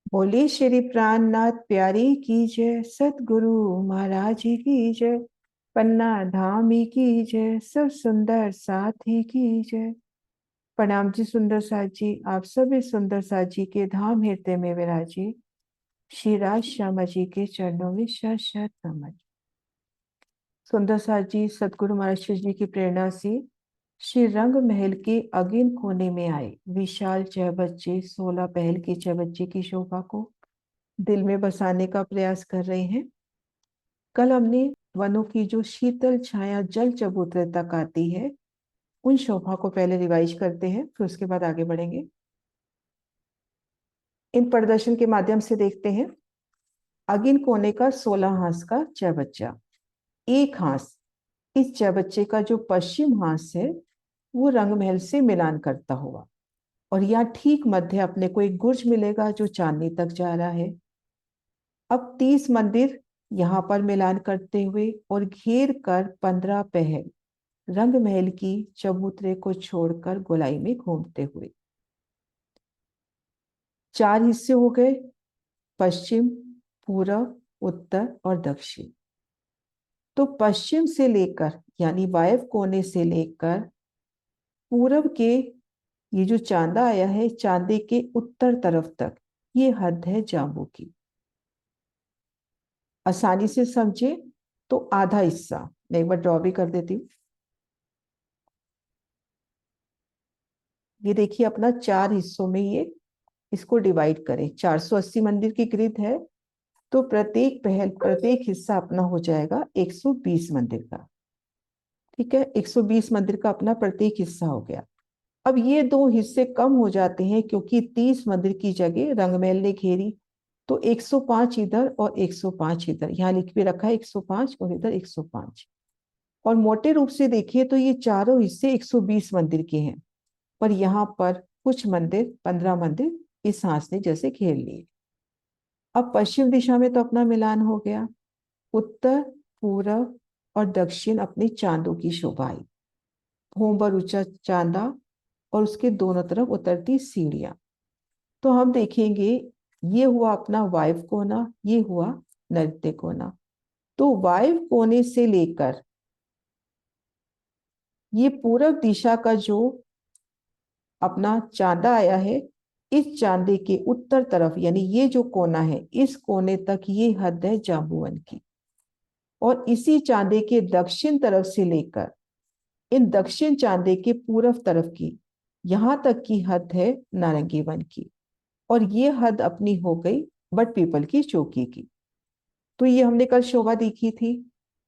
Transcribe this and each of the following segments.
बोले श्री प्राणनाथ प्यारी की जय, सतगुरु महाराज जी की जय, पन्ना धामी की जय, सब सुंदर साथी की जय। प्रणाम जी सुंदर साथ जी, आप सभी सुंदर साथ जी के धाम हृदय में विराजी। श्री राज श्यामा जी के चरणों में शत शत नमन। सुंदर साथ जी सतगुरु महाराज जी की प्रेरणा से श्री रंग महल के अगिन कोने में आए विशाल चौबच्चे 16 पहल के चौबच्चे की शोभा को दिल में बसाने का प्रयास कर रहे हैं। कल हमने वनों की जो शीतल छाया जल चबूतरे तक आती है उन शोभा को पहले रिवाइज करते हैं, फिर उसके बाद आगे बढ़ेंगे। इन प्रदर्शन के माध्यम से देखते हैं। अगिन कोने का 16 हांस का चौबच्चा, एक हांस इस चौबच्चे का जो पश्चिम हांस है वो रंगमहल से मिलान करता हुआ, और यहाँ ठीक मध्य अपने को एक गुर्ज मिलेगा जो चांदनी तक जा रहा है। अब 30 मंदिर यहाँ पर मिलान करते हुए और घेर कर 15 पहल रंग महल की चबूतरे को छोड़कर गोलाई में घूमते हुए। 4 हिस्से हो गए, पश्चिम, पूरब, उत्तर और दक्षिण। तो पश्चिम से लेकर यानी वायव्य कोने से लेकर पूरब के ये जो चांदा आया है चांदे के उत्तर तरफ तक, ये हद है जाम्बू की। आसानी से समझे तो आधा हिस्सा मैं एक बार ड्रॉ भी कर देती हूँ। ये देखिए अपना 4 हिस्सों में ये इसको डिवाइड करें। 480 मंदिर की ग्रिड है, तो प्रत्येक पहल प्रत्येक हिस्सा अपना हो जाएगा 120 मंदिर का। ठीक है, 120 मंदिर का अपना प्रत्येक हिस्सा हो गया। अब ये दो हिस्से कम हो जाते हैं क्योंकि 30 मंदिर की जगह रंगमहल ने घेरी, तो 105 इधर और 105 इधर, यहाँ लिख भी रखा है 105 और इधर 105। और मोटे रूप से देखिए तो ये चारों हिस्से 120 मंदिर के हैं, पर यहाँ पर कुछ मंदिर 15 मंदिर इस सांस ने जैसे घेर लिए। अब पश्चिम दिशा में तो अपना मिलान हो गया, उत्तर, पूरब और दक्षिण अपनी चांदों की शोभा आई। भोंबर ऊंचा चांदा और उसके दोनों तरफ उतरती सीढ़ियां। तो हम देखेंगे ये हुआ अपना वायव्य कोना, ये हुआ नैऋत्य कोना। तो वायव्य कोने से लेकर ये पूरब दिशा का जो अपना चांदा आया है, इस चांदे के उत्तर तरफ यानी ये जो कोना है इस कोने तक ये हद है जाम्बूवन की। और इसी चांदे के दक्षिण तरफ से लेकर इन दक्षिण चांदे के पूर्व तरफ की यहां तक की हद है नारंगी वन की। और ये हद अपनी हो गई बट पीपल की चौकी की। तो ये हमने कल शोभा देखी थी।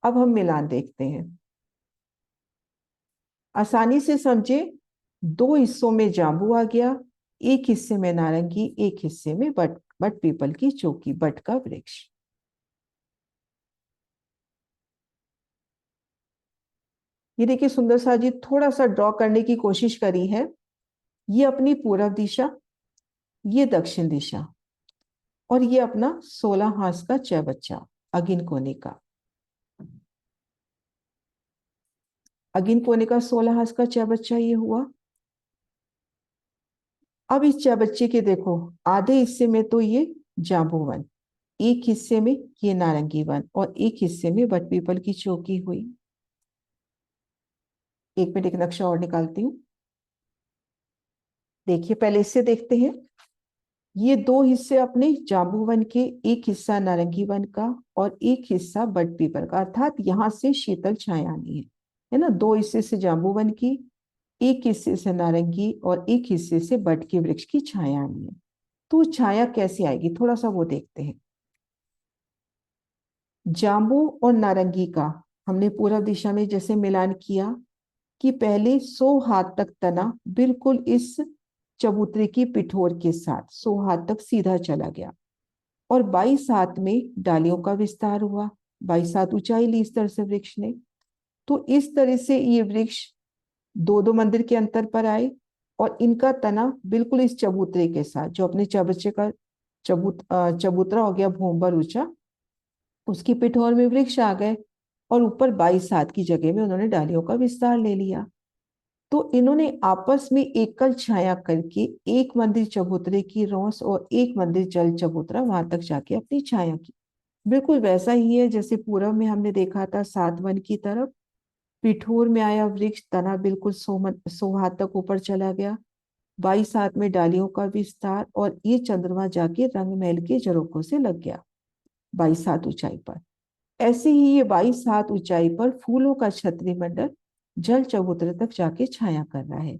अब हम मिलान देखते हैं। आसानी से समझे, दो हिस्सों में जाम्बू आ गया, एक हिस्से में नारंगी, एक हिस्से में बट बट पीपल की चौकी, बट का वृक्ष। ये देखिए सुंदर सा जी थोड़ा सा ड्रॉ करने की कोशिश करी है। ये अपनी पूरब दिशा, ये दक्षिण दिशा, और ये अपना 16 हांस का चौबच्चा अगिन कोने का। अगिन कोने का 16 हांस का चौबच्चा ये हुआ। अब इस चौबच्चे के देखो आधे हिस्से में तो ये जांबू वन, एक हिस्से में ये नारंगी वन और एक हिस्से में बट पीपल की चौकी हुई। एक मिनट एक नक्शा और निकालती हूँ। देखिए पहले इससे देखते हैं। ये दो हिस्से अपने जांबू वन के, एक हिस्सा नारंगी वन का और एक हिस्सा बट पीपल का, अर्थात यहां से शीतल छाया आनी है ना। दो हिस्से से जांबू वन की, एक हिस्से से नारंगी और एक हिस्से से बट के वृक्ष की छाया आनी है। तो छाया कैसे आएगी थोड़ा सा वो देखते हैं। जांबू और नारंगी का हमने पूर्व दिशा में जैसे मिलान किया कि पहले 100 हाथ तक तना बिल्कुल इस चबूतरे की पिठोर के साथ 100 हाथ तक सीधा चला गया, और 22 हाथ में डालियों का विस्तार हुआ। 22 हाथ ऊंचाई ली इस तरह से वृक्ष ने। तो इस तरह से ये वृक्ष दो दो मंदिर के अंतर पर आए, और इनका तना बिल्कुल इस चबूतरे के साथ जो अपने चबच्चे का चबूतरा हो गया भोंबर ऊंचा, उसकी पिठोर में वृक्ष आ गए, और ऊपर 22 हाथ की जगह में उन्होंने डालियों का विस्तार ले लिया। तो इन्होंने आपस में एकल छाया करके एक मंदिर चबूतरे की रौस और एक मंदिर जल चबूतरा वहां तक जाके अपनी छाया की। बिल्कुल वैसा ही है जैसे पूरब में हमने देखा था सातवन की तरफ। पिठोर में आया वृक्ष तना बिल्कुल 100 हाथ तक ऊपर चला गया। 22 हाथ में डालियों का विस्तार और ये चंद्रमा जाके रंग महल के झरोखों से लग गया 22 हाथ ऊंचाई पर। ऐसे ही ये 22 हाथ ऊंचाई पर फूलों का छतरी मंडल जल चबूतरे तक जाके छाया कर रहा है।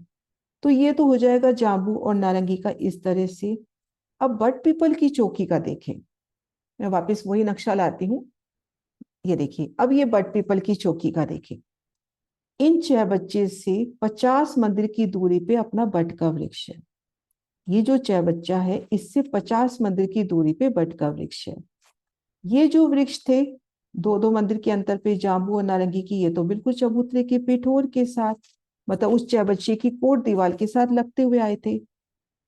तो ये तो हो जाएगा जांबू और नारंगी का इस तरह से। अब बट पीपल की चौकी का देखें। मैं वापस वही नक्शा लाती हूँ। ये देखिए, अब ये बट पीपल की चौकी का देखें। इन 6 बच्चे से 50 मंदिर की दूरी पे अपना बट का वृक्ष है। ये जो 6 बच्चा है इससे 50 मंदिर की दूरी पे बट का वृक्ष है। ये जो वृक्ष थे दो दो मंदिर के अंतर पे जांबू और नारंगी की, ये तो बिल्कुल चबूतरे के पिठोर के साथ, मतलब उस 6 बच्चे की कोट दीवार के साथ लगते हुए आए थे।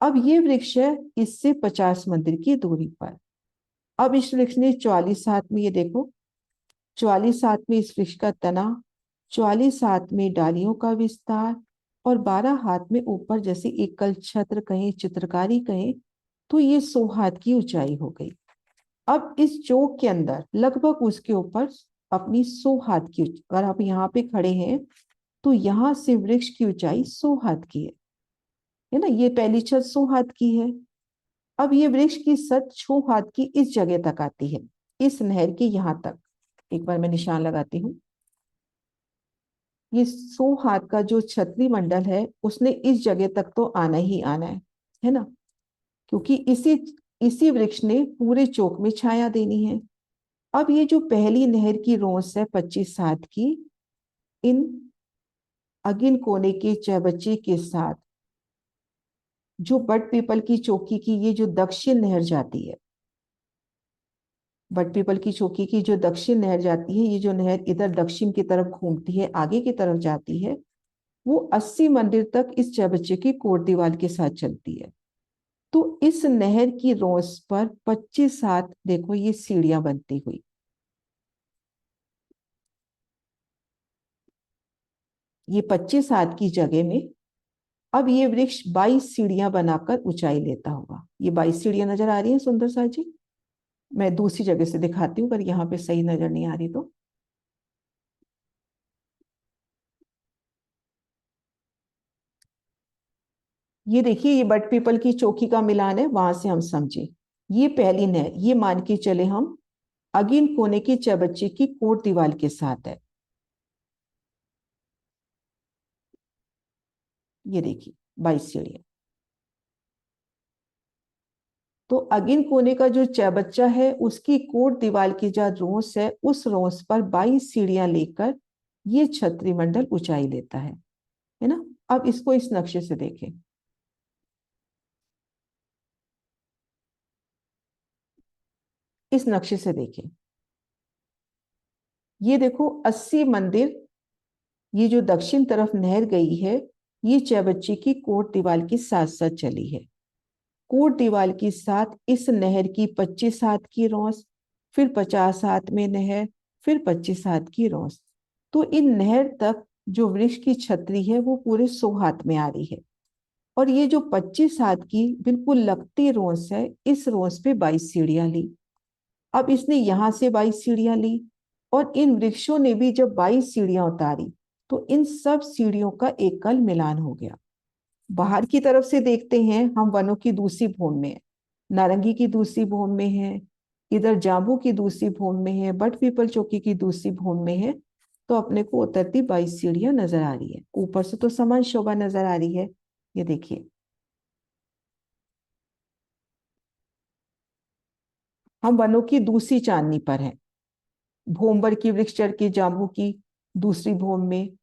अब ये वृक्ष है इससे 50 मंदिर की दूरी पर। अब इस वृक्ष ने 44 हाथ में, ये देखो 44 हाथ में इस वृक्ष का तना, 44 हाथ में डालियों का विस्तार और 12 हाथ में ऊपर जैसे एकल छत्र कहें चित्रकारी कहें, तो ये 100 हाथ की ऊंचाई हो गई। अब इस चौक के अंदर लगभग उसके ऊपर अपनी 100 हाथ की, अगर आप यहाँ पे खड़े हैं तो यहाँ से वृक्ष की ऊंचाई 100 हाथ की है ना। ये पहली छत 100 हाथ की है। अब ये वृक्ष की सत 100 हाथ की इस जगह तक आती है, इस नहर की यहाँ तक। एक बार मैं निशान लगाती हूँ। ये 100 हाथ का जो छतरी मंडल है उसने इस जगह तक तो आना ही आना है ना, क्योंकि इसी इसी वृक्ष ने पूरे चौक में छाया देनी है। अब ये जो पहली नहर की रोंस है 25 हाथ की, इन अगिन कोने के चौबच्चे के साथ जो बट पीपल की चौकी की ये जो दक्षिण नहर जाती है, बट पीपल की चौकी की जो दक्षिण नहर जाती है, ये जो नहर इधर दक्षिण की तरफ घूमती है आगे की तरफ जाती है, वो 80 मंदिर तक इस चौबच्चे की कोट दीवार के साथ चलती है। तो इस नहर की रोस पर 25 हाथ देखो ये सीढ़ियां बनती हुई, ये 25 हाथ की जगह में अब ये वृक्ष 22 सीढ़ियां बनाकर ऊंचाई लेता होगा। ये 22 सीढ़ियां नजर आ रही है सुंदर सा जी। मैं दूसरी जगह से दिखाती हूँ अगर यहाँ पे सही नजर नहीं आ रही तो। ये देखिए ये बट पीपल की चौकी का मिलान है, वहां से हम समझे। ये पहली नहर ये मान के चले हम अगिन कोने की चबच्चे की कोट दीवार के साथ है। ये देखिए 22 सीढ़ियां। तो अगिन कोने का जो चौबच्चा है उसकी कोट दीवार की जो रोस है उस रोस पर 22 सीढ़ियां लेकर ये छतरी मंडल ऊंचाई लेता है ना। अब इसको इस नक्शे से देखें। इस नक्शे से देखें, ये देखो 80 मंदिर, ये जो दक्षिण तरफ नहर गई है ये चौबच्चे की कोट दीवार के साथ साथ चली है। कोट दीवार के साथ इस नहर की 25 हाथ की रौस, फिर 50 हाथ में नहर, फिर 25 हाथ की रौस। तो इन नहर तक जो वृक्ष की छतरी है वो पूरे 100 हाथ में आ रही है। और ये जो 25 हाथ की बिल्कुल लगती रोस है इस रोस पे 22 सीढ़ियां ली। अब इसने यहां से 22 सीढ़ियां ली और इन वृक्षों ने भी जब 22 सीढ़ियां उतारी तो इन सब सीढ़ियों का एकल मिलान हो गया। बाहर की तरफ से देखते हैं हम वनों की दूसरी भूमि में है, नारंगी की दूसरी भूमि में है, इधर जांबू की दूसरी भूमि में है, बट पीपल चौकी की दूसरी भूमि में है। तो अपने को उतरती 22 सीढ़ियां नजर आ रही है, ऊपर से तो समान शोभा नजर आ रही है। ये देखिए हम वनों की दूसरी चांदनी पर हैं, भोमबर की वृक्षचर की जांबू की दूसरी भूमि में,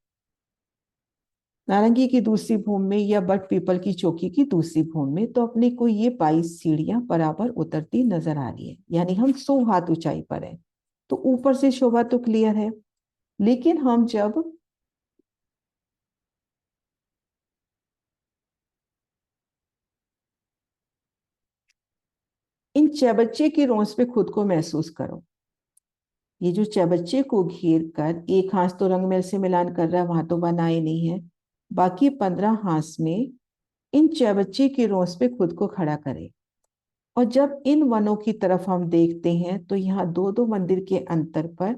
नारंगी की दूसरी भूमि में या बट पीपल की चौकी की दूसरी भूमि में। तो अपने को ये 22 सीढ़ियां बराबर उतरती नजर आ रही है, यानी हम 100 हाथ ऊंचाई पर है। तो ऊपर से शोभा तो क्लियर है, लेकिन हम जब इन चबच्चे की रोंस पे खुद को महसूस करो। ये जो चबच्चे को घेर कर एक हाथ तो रंगमेल से मिलान कर रहा है, वहां तो बनाए नहीं है, बाकी 15 हाथ में इन चयबच्चे की रोस पे खुद को खड़ा करें। और जब इन वनों की तरफ हम देखते हैं तो यहाँ दो दो मंदिर के अंतर पर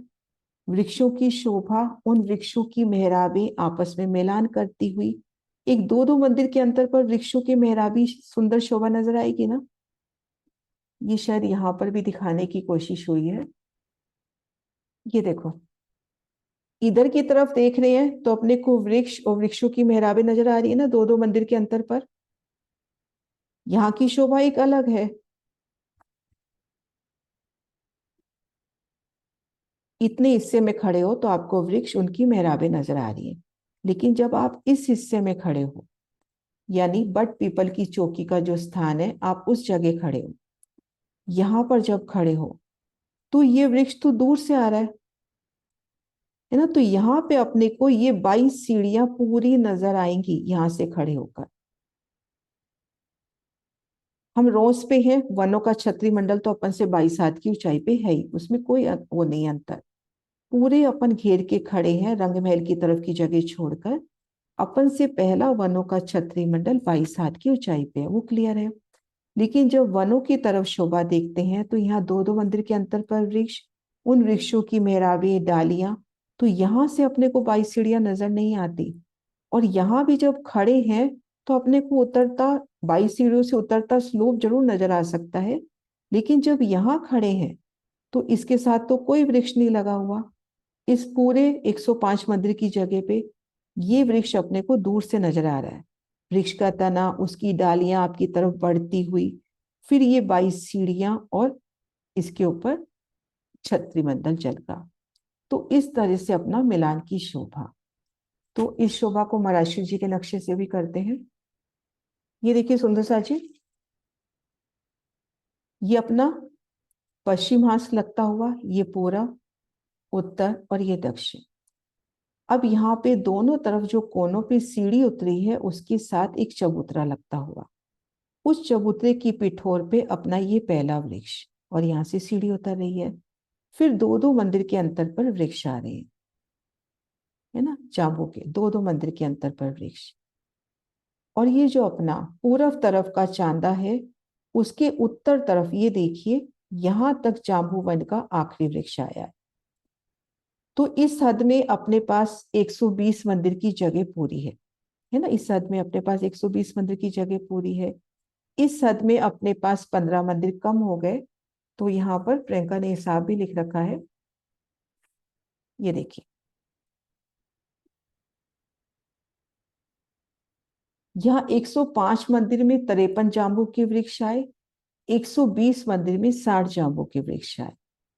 वृक्षों की शोभा, उन वृक्षों की मेहराबें आपस में मिलान करती हुई एक दो दो मंदिर के अंतर पर वृक्षों की मेहराबी सुंदर शोभा नजर आएगी ना। ये शायद यहाँ पर भी दिखाने की कोशिश हुई है। ये देखो, इधर की तरफ देख रहे हैं तो अपने को वृक्ष और वृक्षों की मेहराबें नजर आ रही है ना, दो दो मंदिर के अंतर पर। यहाँ की शोभा एक अलग है। इतने हिस्से में खड़े हो तो आपको वृक्ष उनकी मेहराबें नजर आ रही है। लेकिन जब आप इस हिस्से में खड़े हो, यानी बट पीपल की चौकी का जो स्थान है, आप उस जगह खड़े हो, यहां पर जब खड़े हो तो ये वृक्ष तो दूर से आ रहा है ना। तो यहाँ पे अपने को ये 22 सीढ़ियां पूरी नजर आएंगी यहां से खड़े होकर। हम रोज पे हैं, वनों का छतरी मंडल तो अपन से 22 हाथ की ऊंचाई पे है ही, उसमें कोई वो नहीं अंतर। पूरे अपन घेर के खड़े हैं रंग महल की तरफ की जगह छोड़कर। अपन से पहला वनों का छतरी मंडल 22 हाथ की ऊंचाई पे है, वो क्लियर है। लेकिन जब वनों की तरफ शोभा देखते हैं तो यहाँ दो दो मंदिर के अंतर पर वृक्ष, उन वृक्षों की मेहराबें, डालियां, तो यहाँ से अपने को 22 सीढ़ियां नजर नहीं आती। और यहाँ भी जब खड़े हैं तो अपने को उतरता, 22 सीढ़ियों से उतरता स्लोप जरूर नजर आ सकता है। लेकिन जब यहाँ खड़े हैं तो इसके साथ तो कोई वृक्ष नहीं लगा हुआ। इस पूरे 105 मंदिर की जगह पे ये वृक्ष अपने को दूर से नजर आ रहा है। वृक्ष का तना, उसकी डालियां आपकी तरफ बढ़ती हुई, फिर ये 22 सीढ़ियां और इसके ऊपर छतरी मंडल जल का। तो इस तरह से अपना मिलान की शोभा। तो इस शोभा को महाराष्ट्र जी के नक्शे से भी करते हैं। ये देखिए सुंदर सा जी, ये अपना पश्चिम हाथ लगता हुआ, ये पूरब, उत्तर और ये दक्षिण। अब यहाँ पे दोनों तरफ जो कोनों पे सीढ़ी उतरी है उसके साथ एक चबूतरा लगता हुआ, उस चबूतरे की पिठोर पे अपना ये पहला वृक्ष, और यहाँ से सीढ़ी उतर रही है। फिर दो दो मंदिर के अंतर पर वृक्ष आ रहे हैं, है ना, जांबू के दो दो मंदिर के अंतर पर वृक्ष। और ये जो अपना पूरब तरफ का चांदा है, उसके उत्तर तरफ ये देखिए, यहां तक जांबू वन का आखिरी वृक्ष आया है। तो इस हद में अपने पास 120 मंदिर की जगह पूरी है ना। इस हद में अपने पास 120 मंदिर की जगह पूरी है। इस हद में अपने पास 15 मंदिर कम हो गए। तो यहाँ पर प्रियंका ने हिसाब भी लिख रखा है, ये देखिए। यहाँ 105 मंदिर में 53 जांबू के वृक्ष आए, 120 मंदिर में 60 जांबू के वृक्ष आए,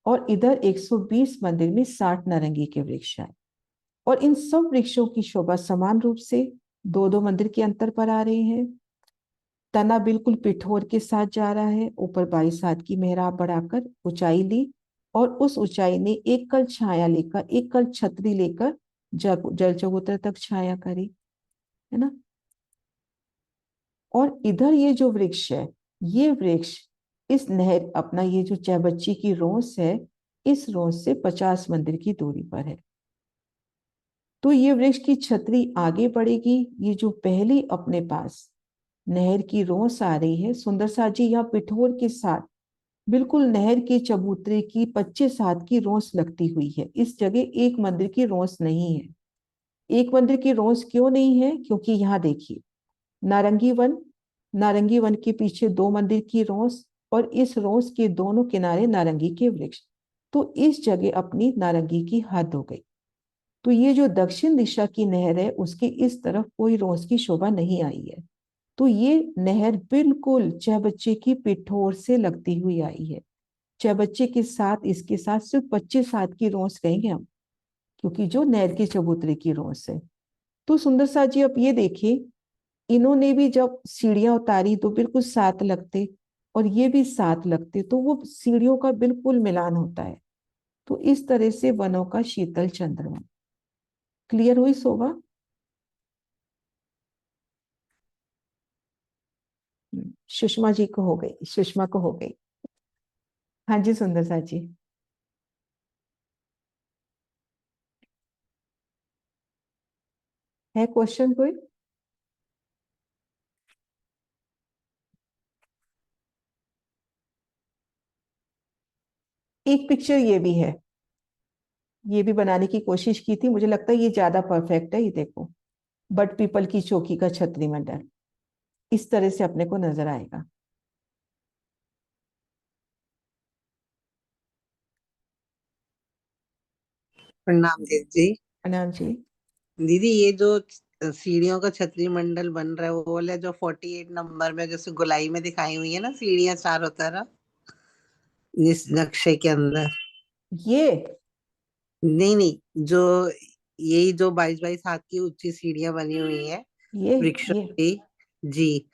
और इधर 120 मंदिर में 60 नारंगी के वृक्ष आए। और इन सब वृक्षों की शोभा समान रूप से दो दो मंदिर के अंतर पर आ रहे हैं। तना बिल्कुल पिठोर के साथ जा रहा है, ऊपर 22 हाथ की मेहराब बढ़ाकर ऊंचाई ली, और उस ऊंचाई ने एक कल छाया लेकर, एक कल छतरी लेकर जल चबूतरे तक छाया करी, है ना। और इधर ये जो वृक्ष है, ये वृक्ष इस नहर, अपना ये जो चयबच्ची की रोस है, इस रोस से 50 मंदिर की दूरी पर है। तो ये वृक्ष की छतरी आगे बढ़ेगी। ये जो पहली अपने पास नहर की रोस आ रही है, सुंदर सा जी, यहाँ पिठोर के साथ बिल्कुल नहर के चबूतरे की 25 हाथ की रोस लगती हुई है। इस जगह एक मंदिर की रोस नहीं है। एक मंदिर की रोस क्यों नहीं है? क्योंकि यहाँ देखिए, नारंगी वन, नारंगी वन के पीछे दो मंदिर की रोस, और इस रोस के दोनों किनारे नारंगी के वृक्ष। तो इस जगह अपनी नारंगी की हद हो गई। तो ये जो दक्षिण दिशा की नहर है, उसके इस तरफ कोई रोस की शोभा नहीं आई है। तो ये नहर बिल्कुल चहबच्चे की पिठोर से लगती हुई आई है। चहबच्चे के साथ, इसके साथ सिर्फ 25 हाथ की रोस कहेंगे हम, क्योंकि जो नहर के चबूतरे की रोस है। तो सुंदर सा जी, अब ये देखिए, इन्होंने भी जब सीढ़ियां उतारी तो बिल्कुल साथ लगते, और ये भी साथ लगते, तो वो सीढ़ियों का बिल्कुल मिलान होता है। तो इस तरह से वनों का शीतल चंद्रमा। क्लियर हुई शोभा? सुषमा जी को हो गई, सुषमा को हो गई। हाँ जी सुंदर सा जी। है क्वेश्चन कोई? एक पिक्चर ये भी है, ये भी बनाने की कोशिश की थी, मुझे लगता है ये ज्यादा परफेक्ट है। ये देखो, बट पीपल की चौकी का छतरी मंडल इस तरह से अपने को नजर आएगा। प्रणाम दीदी। अनाम जी। दीदी ये जो सीढ़ियों का छतरी मंडल बन रहा है वो वाला जो 48 नंबर में जैसे गोलाई में दिखाई हुई है ना सीढ़ियां चारों तरफ इस नक्शे के अंदर। ये नहीं नहीं, जो यही जो 22-22 हाथ की ऊंची सीढ़ियां बनी हुई है ये वृक्षों ये की। जी।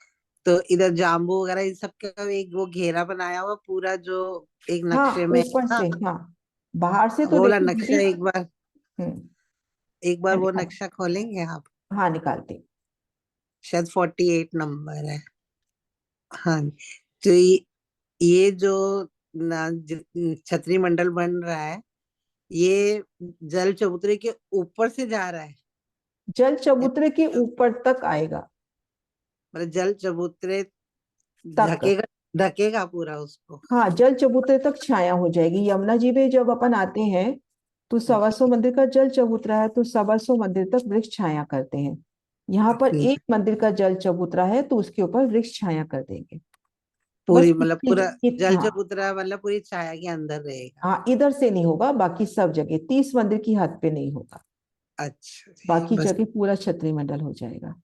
तो इधर जाम्बू वगैरह इन सब का एक वो घेरा बनाया हुआ पूरा जो एक हाँ, नक्शे में है ऊपर ना। से, हाँ। बाहर से तो वो वाला देखो दीदी। नक्शा हम्म। एक बार मैं वो निकाल, नक्शा खोलेंगे आप? हाँ निकालती। शायद 48 नंबर है। हाँ। तो ये जो छतरी मंडल बन रहा है ये जल चबूतरे के ऊपर से जा रहा है। जल चबूतरे के ऊपर तक आएगा। मतलब जल चबूतरे तक, ढकेगा, ढकेगा पूरा उसको। हाँ, जल चबूतरे तक छाया हो जाएगी। यमुना जी में जब अपन आते हैं तो 125 मंदिर का जल चबूतरा है, तो 125 मंदिर तक वृक्ष छाया करते हैं। यहाँ पर जी। एक मंदिर का जल चबूतरा है तो उसके ऊपर वृक्ष छाया कर देंगे। बस पूरी मतलब पूरा जल हाँ। चबूतरा मतलब पूरी छाया के अंदर रहेगा। हाँ, इधर से नहीं होगा, बाकी सब जगह 30 मंदिर की हद पे नहीं होगा। अच्छा जी। बाकी बस जगह पूरा छतरी मंडल हो जाएगा।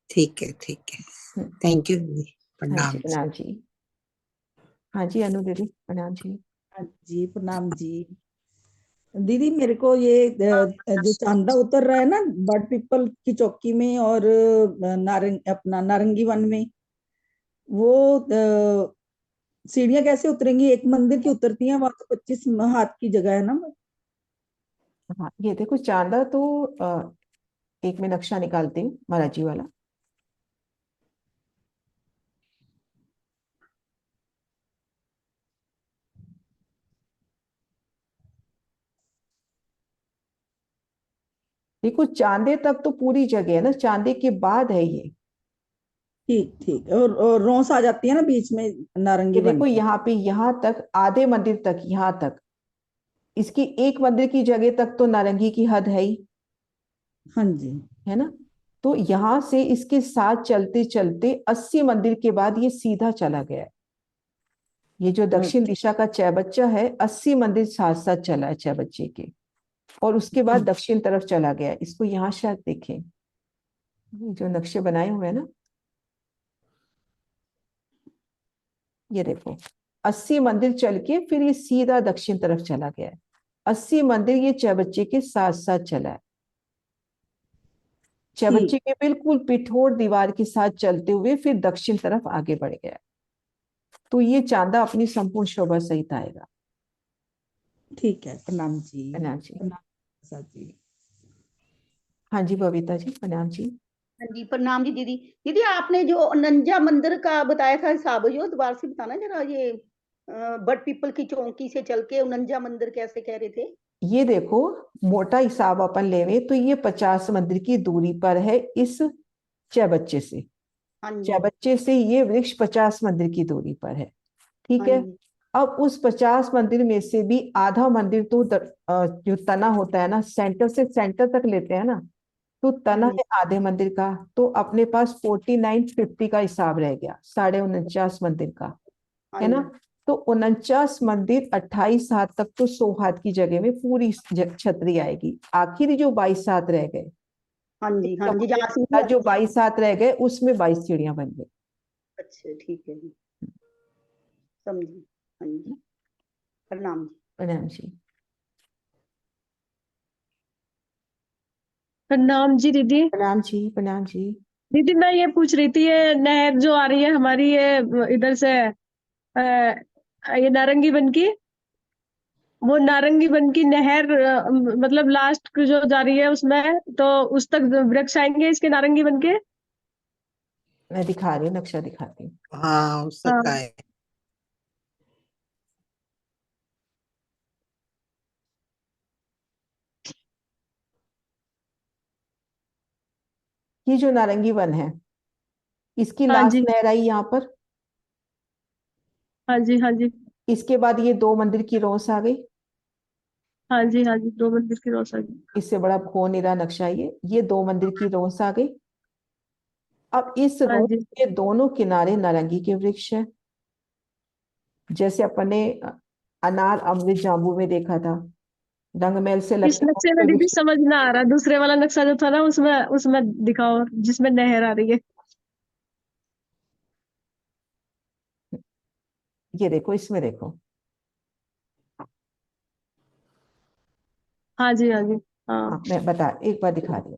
ठीक है, ठीक है। हम्म। थैंक यू दीदी। हाँ जी, प्रणाम। प्रणाम जी। हाँ जी, अनु दीदी, प्रणाम जी। हाँ जी, प्रणाम जी। दीदी मेरे को ये जो चांदा उतर रहा है ना बट पीपल की चौकी में और अपना नारंगी वन में, वो सीढ़ियां कैसे उतरेंगी? एक मंदिर की उतरती हैं, वहां तो 25 हाथ की जगह है ना। हाँ, ये देखो चांदा तो एक में नक्शा निकालती हूँ महाराज जी वाला। देखो चांदे तक तो पूरी जगह है ना, चांदे के बाद है ये। ठीक ठीक, और रोस आ जाती है ना बीच में ये नारंगी वन देखो के। यहाँ पे, यहाँ तक आधे मंदिर तक, यहाँ तक इसकी एक मंदिर की जगह तक तो नारंगी की हद है ही, हाँ जी। है ना। तो यहां से इसके साथ चलते चलते 80 मंदिर के बाद ये सीधा चला गया है। ये जो दक्षिण ओके। दिशा का चैबच्चा है, 80 मंदिर साथ साथ चला है चैबच्चे के, और उसके बाद दक्षिण तरफ चला गया है। इसको यहाँ शायद देखें, ये जो नक्शे बनाए हुए हैं ना, ये देखो 80 मंदिर चल के फिर ये सीधा दक्षिण तरफ चला गया है। 80 मंदिर ये चैबच्चे के साथ साथ चला है। चैबच्चे ठीक के बिल्कुल पिठोर दीवार के साथ चलते हुए फिर दक्षिण तरफ आगे बढ़ गया है। तो ये चांदा अपनी संपूर्ण शोभा सहित आएगा। ठीक है, प्रणाम जी। प्रणाम जी। प्रणाम प्रसाद जी। हाँ जी बबीता जी, प्रणाम जी। हाँ जी, प्रणाम जी दीदी। दीदी आपने जो नंजा मंदिर का बताया था हिसाब, जो दोबारा से बताना जरा। ये बट पीपल की चौकी से चल के नंजा मंदिर कैसे कह रहे थे? ये देखो, मोटा हिसाब अपन लेवे तो ये 50 मंदिर की दूरी पर है इस चैबच्चे से। हाँ जी। चैबच्चे से ये वृक्ष 50 मंदिर की दूरी पर है। ठीक हाँ है। जी। अब उस 50 मंदिर में से भी आधा मंदिर तो जो तना होता है ना, सेंटर से सेंटर तक लेते हैं ना, तो हाँ तना जी। है आधे मंदिर का। तो अपने पास 4950 का हिसाब रह गया, 49.5 मंदिर का, हाँ है ना। जी। तो 49 मंदिर 28 हाथ तक तो 100 हाथ की जगह में पूरी छतरी आएगी। आखिरी जो 22 हाथ रह गए, हाँ इस जी। हाँ जी, चबूतरे जहाँ के सीढ़ी साथ जो 22 हाथ रह गए उसमें 22 सीढ़ियां बन गई। अच्छा ठीक है जी, समझी। हाँ जी, प्रणाम जी। प्रणाम जी। प्रणाम जी दीदी। प्रणाम जी, प्रणाम जी। दीदी मैं ये पूछ रही थी, ये नहर जो आ रही है हमारी, ये इधर से ये नारंगी बन की, वो नारंगी बन की नहर मतलब लास्ट जो जा रही है उसमें, तो उस तक वृक्ष आएंगे इसके नारंगी बन के। मैं दिखा रही हूँ, नक्शा दिखाती हूँ। हाँ हो सकता हाँ। है। ये जो नारंगी वन है, इसकी हाँ लास्ट जी, नहर आई यहाँ पर। हाँ जी, हाँ जी, इसके बाद ये दो मंदिर की रोस आ गई। हाँ जी, हाँ जी, 2 मंदिर की रोशनी। इससे बड़ा खो निरा नक्शा ये दो मंदिर की रोस आ गई। अब इस हाँ रोस जी, के दोनों किनारे नारंगी के वृक्ष है, जैसे अपन ने अनार अमृत जाम्बू में देखा था। रंगमहल से इस लगते नक्शे में दीदी समझ ना आ रहा, दूसरे वाला नक्शा जो था ना उसमें उसमें दिखाओ जिसमें नहर आ रही है। ये देखो, इसमें देखो। हाँ जी, हाँ जी, हाँ, हाँ, मैं बता एक बार दिखा रही हूँ।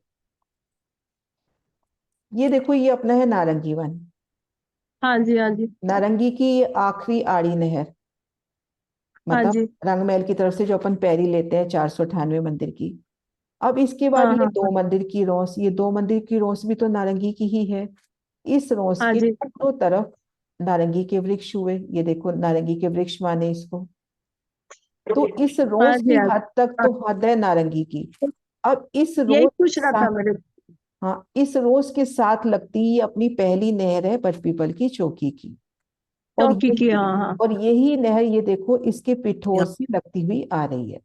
ये देखो, ये अपना है नारंगी वन। हाँ जी, हाँ जी, नारंगी की ये आखिरी आड़ी नहर, हाँ मतलब जी, रंगमहल की तरफ से जो अपन पैरी लेते हैं 498 मंदिर की। अब इसके बाद हाँ, ये हाँ, दो मंदिर की रोस, ये दो मंदिर की रोस भी तो नारंगी की ही है। इस रोस हाँ के जी, दोनों तरफ नारंगी के वृक्ष हुए। ये देखो, नारंगी के वृक्ष माने इसको। तो इस हाँ रोज जी, की हाँ हद तक हाँ, तो हद है नारंगी की। अब इस यही रोज के पूछ रहा था साथ, मेरे। हाँ, इस रोज के साथ लगती ये अपनी पहली नहर है बटपीपल की चौकी की। और चौकी की, हाँ, हाँ, यही नहर ये देखो इसके पिठोर यहाँ से लगती हुई आ रही है।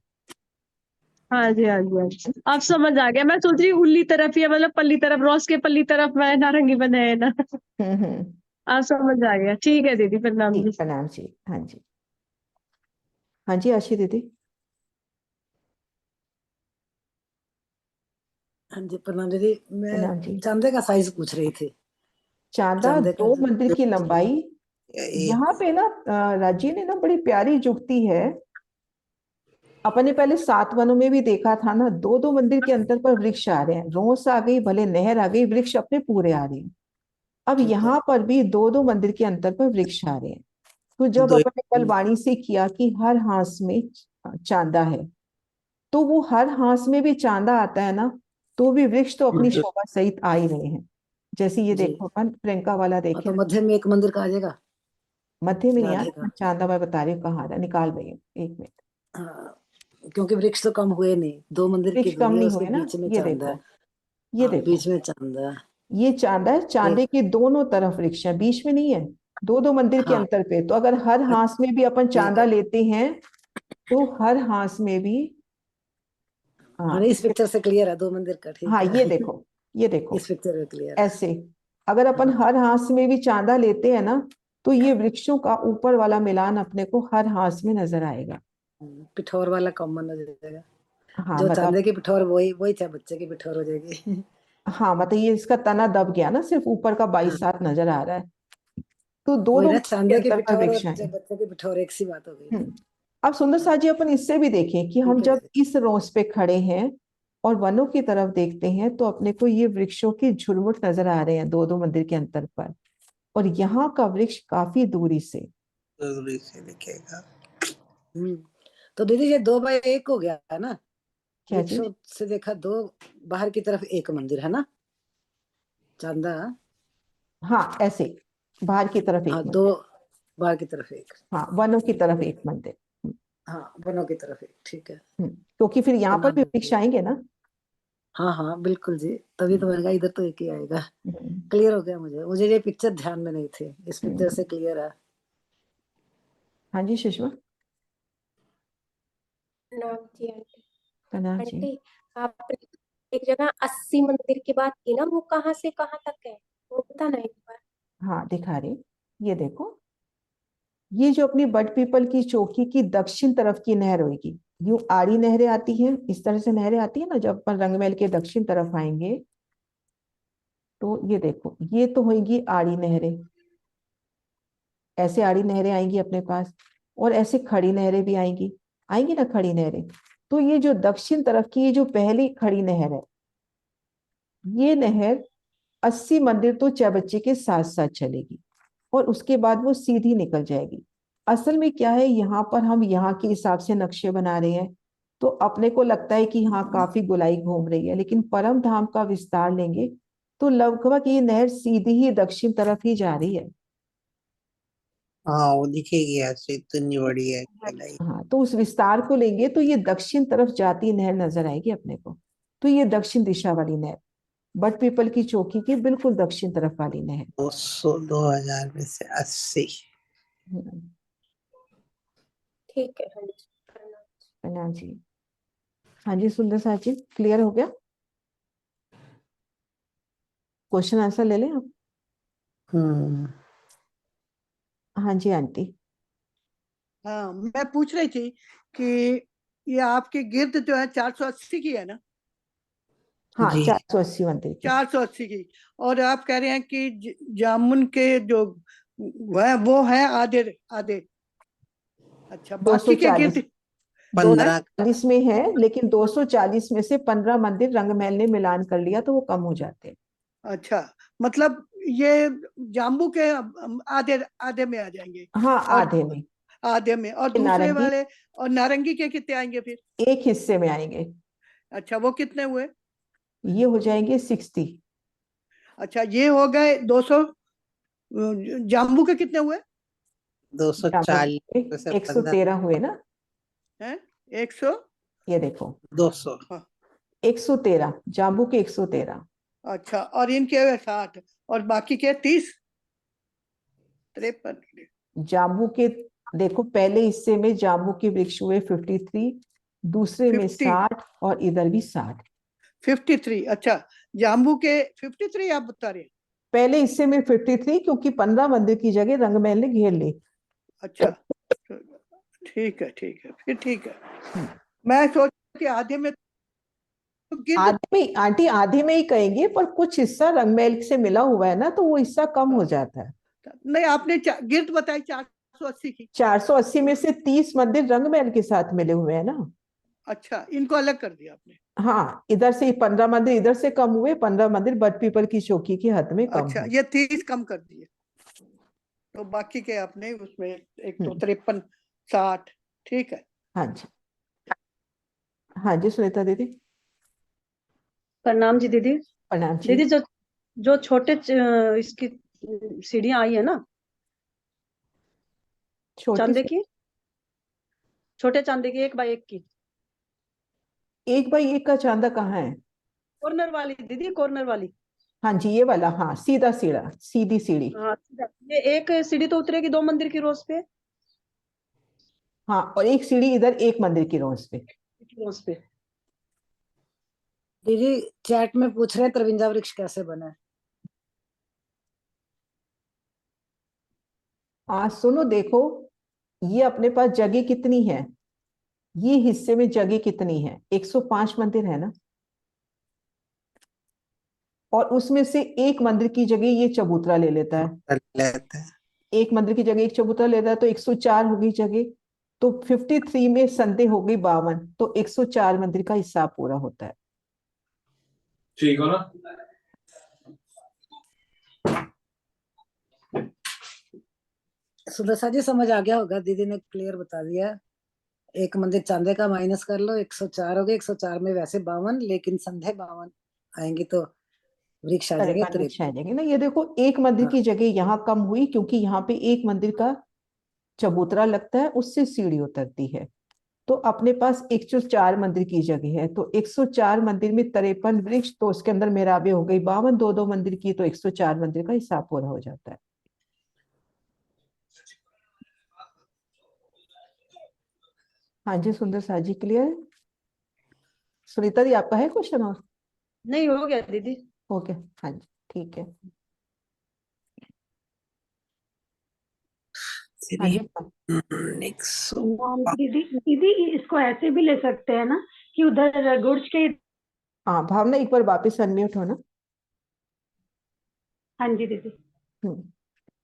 हाँ जी, हाँ जी, हाँ जी, अब समझ आ गया। मैं सोच रही हूँ उल्ली तरफ ही है, मतलब पल्ली तरफ, रोज के पल्ली तरफ मैं नारंगी बने है ना। हम्म। अब समझ आ गया। ठीक है दीदी, प्रणाम जी, जी। प्रणाम जी। हाँ जी, हाँ जी, आशी दीदी। हाँ जी प्रणाम दीदी। मैं प्रणाम जी। चांदे का साइज पूछ रही थी। चांदा चांदे का दो मंदिर की लंबाई। ये यहाँ पे ना राजी ने ना बड़ी प्यारी जुगती है। अपन ने पहले 7 वनों में भी देखा था ना, दो दो मंदिर के अंतर पर वृक्ष आ रहे हैं, रोस आ गई, भले नहर आ गई, वृक्ष अपने पूरे आ रहे हैं। अब ठीक है। यहाँ पर भी दो दो मंदिर के अंतर पर वृक्ष आ रहे हैं। तो जब दो अपन ने कल वाणी से किया कि हर हांस में चांदा है, तो वो हर हांस में भी चांदा आता है ना, तो भी वृक्ष तो अपनी शोभा सहित आ ही रहे हैं। जैसे ये जी देखो, अपन प्रियंका वाला हाँ, देखे तो ना, मध्य में एक मंदिर का आ जाएगा मध्य में नहीं आ राधे रहा का। चांदा। मैं बता रही हूँ कहाँ आ रहा, निकाल रही हूँ, 1 मिनट। हाँ, क्योंकि वृक्ष तो कम हुए नहीं, 2 मंदिर की वृक्ष कम दूरी है, नहीं उसके हुए ना, बीच में ये चांदा है। देखो, ये हाँ देखो। बीच में चांदा है। ये चांदा है, चांदे एक के दोनों तरफ वृक्ष है, बीच में नहीं है। दो दो मंदिर के हाँ अंतर पे, तो अगर हर हांस में भी अपन ठीक चांदा है। लेते हैं, तो हर हांस में भी, हाँ हाँ इस पिक्चर से क्लियर है 2 मंदिर का, ठीक हाँ, है। ये देखो, ये देखो। इस पिक्चर में क्लियर है। ऐसे अगर अपन हाँ हर हांस में भी चांदा लेते हैं ना, तो ये वृक्षों का ऊपर वाला मिलान अपने को हर हांस में नजर आएगा। पिठौर वाला कॉमन हो जाएगा। हाँ जो मतलब, चांदे की पिठौर वही वही चाहे बच्चे की पिठौर हो जाएगी। हाँ मतलब ये इसका तना दब गया ना, सिर्फ ऊपर का 22 हाँ हाथ नजर आ रहा है। तो दो वही दो ना, मंदिर के चांदे की अंतर पर पिठौर और वृक्ष आए। बच्चे की पिठौर एक सी बात हो गई ना। हम्म। अब सुंदर हाँ साथ जी, अपन इससे भी देखें कि हम ठीक है जब दीदी। इस रोस पे खड़े हैं और वनों की तरफ देखते हैं, तो अपने को ये वृक्षों की झुरमुट नजर आ रहे हैं दो दो मंदिर के अंतर पर। और यहाँ का वृक्ष काफी दूरी से। दूरी से दिखेगा। हम्म तो दीदी ये 2 बाय 1 हो गया है ना। क्या वृक्षों चीज? से देखा दो, बाहर की तरफ एक मंदिर है ना, चांदा। हाँ, ऐसे बाहर की तरफ एक हाँ दो, मंदिर। बाहर की तरफ एक। हाँ, वनों की तरफ एक मंदिर। हाँ वनों की तरफ एक, ठीक है। क्योंकि फिर यहाँ पर प्रणाम भी वृक्ष दीदी। आएंगे ना। हाँ हाँ बिल्कुल जी, तभी तो मैंने कहा इधर तो एक ही आएगा। हम्म, क्लियर हो गया मुझे, मुझे ये पिक्चर ध्यान में नहीं थी, इस पिक्चर हम्म। से क्लियर है। हाँ जी, सुषमा। प्रणाम जी आंटी। कनाल जी। आंटी आपने एक जगह 80 मंदिर की बात की ना, वो कहाँ से कहाँ तक है, वो बताना एक बार। हाँ, दिखा रही। ये देखो, ये जो अपनी बट पीपल की चौकी की दक्षिण तरफ की नहर होगी। यूं आड़ी नहरें आती हैं, इस तरह से नहरें आती है ना, जब अपन रंगमहल के दक्षिण तरफ आएंगे, तो ये देखो, ये तो होंगी आड़ी नहरें। ऐसे आड़ी नहरें आएंगी अपने पास, और ऐसे खड़ी नहरें भी आएंगी। आएंगी ना खड़ी नहरें। तो ये जो दक्षिण तरफ की ये जो पहली खड़ी नहर है, ये नहर 80 मंदिर तो चौबच्चे के साथ साथ चलेगी, और उसके बाद वो सीधी निकल जाएगी। असल में क्या है, यहाँ पर हम यहाँ के हिसाब से नक्शे बना रहे हैं, तो अपने को लगता है कि हाँ काफी गोलाई घूम रही है, लेकिन परम धाम का विस्तार लेंगे तो लगभग ये नहर सीधी ही दक्षिण तरफ ही जा रही है। हाँ वो दिखेगी ऐसे, इतनी बड़ी है गोलाई। हाँ, तो उस विस्तार को लेंगे तो ये दक्षिण तरफ जाती नहर नजर आएगी अपने को। तो ये दक्षिण दिशा वाली नहर। बट पीपल की चौकी की बिल्कुल दक्षिण तरफ वाली नहर। 2000 में से 80। ठीक है। हाँ जी, प्रणाम। प्रणाम जी। हाँ जी सुंदर साथ जी, क्लियर हो गया? क्वेश्चन आंसर ले लें आप? हाँ जी आंटी। हाँ, मैं पूछ रही थी कि ये आपकी गिरद जो है 480 की है ना? हाँ जी 480 मंदिर की। 480 की। और आप कह रहे हैं कि जामुन के जो वो है आधे आधे। अच्छा, बाकी के 240 गिरद 15 240 में है, लेकिन 240 में से 15 मंदिर रंगमहल ने मिलान कर लिया तो वो कम हो जाते हैं। अच्छा, मतलब ये जाम्बू के आधे आधे में आ जाएंगे। हाँ और आधे में। आधे में, और दूसरे नारंगी वाले और नारंगी के कितने आएंगे फिर? एक हिस्से में आएंगे। अच्छा, वो कितने हुए? ये हो जाएंगे 60। अच्छा, ये हो गए 200। जाम्बू के कितने हुए? 240 में से 15 113 हुए ना? हैं? 100। ये देखो 200 हाँ, 113, जाम्बू के 113। अच्छा, और इनके हुए 60 और बाकी के 30, 53। जाम्बू के देखो पहले हिस्से में जाम्बू के वृक्ष हुए 53, दूसरे में 50 60 और इधर भी 60। 53। अच्छा, जाम्बू के 53 आप बता रहे हैं? पहले हिस्से में 53 क्योंकि 15 मंदिर की जगह रंगमहल ने घेर ली। अच्छा, ठीक है, ठीक है, फिर ठीक है। मैं सोच कि आधे में तो गिरद। आधे में आंटी, आधे में ही कहेंगे, पर कुछ हिस्सा रंगमहल से मिला हुआ है ना, तो वो हिस्सा कम हो जाता है। नहीं, आपने गिरद बताई 480 की। 480 में से 30 मंदिर रंगमहल के साथ मिले हुए हैं ना। अच्छा, इनको अलग कर दिया आपने। हाँ, इधर से 15 मंदिर इधर से कम हुए, 15 मंदिर बट पीपल की चौकी की हद में कम अच्छा, हुए। ये 30 कम कर दिए, तो बाकी के आपने उसमें एक तो 53, 60। ठीक है। हाँ जी। हाँ जी सुनीता दीदी। प्रणाम जी दीदी। प्रणाम जी। दीदी, जो जो छोटे इसकी सीढ़ियां आई है ना, छोटी चांदे सी की, छोटे चांदे की 1 बाई 1 की, 1 बाई 1 का चांदा कहाँ है? कॉर्नर वाली दीदी, कॉर्नर वाली। हाँ जी ये वाला, हाँ सीधा सीढ़ा, सीधी सीढ़ी। हाँ, ये एक सीढ़ी तो उतरेगी 2 मंदिर की रोज पे, हाँ, और एक सीढ़ी इधर एक मंदिर की रोज पे। रोज पे। दीदी चैट में पूछ रहे हैं त्रिविंजा वृक्ष कैसे बना है। सुनो देखो, ये अपने पास जगह कितनी है, ये हिस्से में जगह कितनी है? 105 मंदिर है ना, और उसमें से एक मंदिर की जगह ये चबूतरा ले लेता है। कर लेते हैं। एक मंदिर की जगह एक चबूतरा लेता है तो 104 होगी जगह। तो 53 में संदेह हो गई 52, तो 104 मंदिर का हिसाब पूरा होता है। ठीक हो ना? सुदर्शन जी समझ आ गया होगा, दीदी ने क्लियर बता दिया। एक मंदिर चांदे का माइनस कर लो, 104 हो गए, 104 में वैसे 52, लेकिन संधे 52 आएंगे तो वृक्ष आ जाएंगे 53 वृक्ष 53। आ जाएंगे ना। ये देखो एक मंदिर हाँ की जगह यहाँ कम हुई क्योंकि यहाँ पे एक मंदिर का चबूतरा लगता है, उससे सीढ़ी उतरती है। तो अपने पास 104 मंदिर की जगह है, तो 104 मंदिर में 53 वृक्ष, तो उसके अंदर मेराबे हो गई 52, दो दो मंदिर की, तो 104 मंदिर का हिसाब पूरा हो जाता है। हाँ जी सुंदर सा जी, क्लियर? सुनीता दी आपका है क्वेश्चन और? नहीं, हो गया दीदी। ओके। हाँ जी ठीक है। हाँ जी नेक्स्ट। दीदी दीदी इसको ऐसे भी ले सकते हैं ना कि उधर गुड्स के। हाँ भावना, एक बार वापस अनम्यूट हो ना। हाँ जी दीदी। हम्म,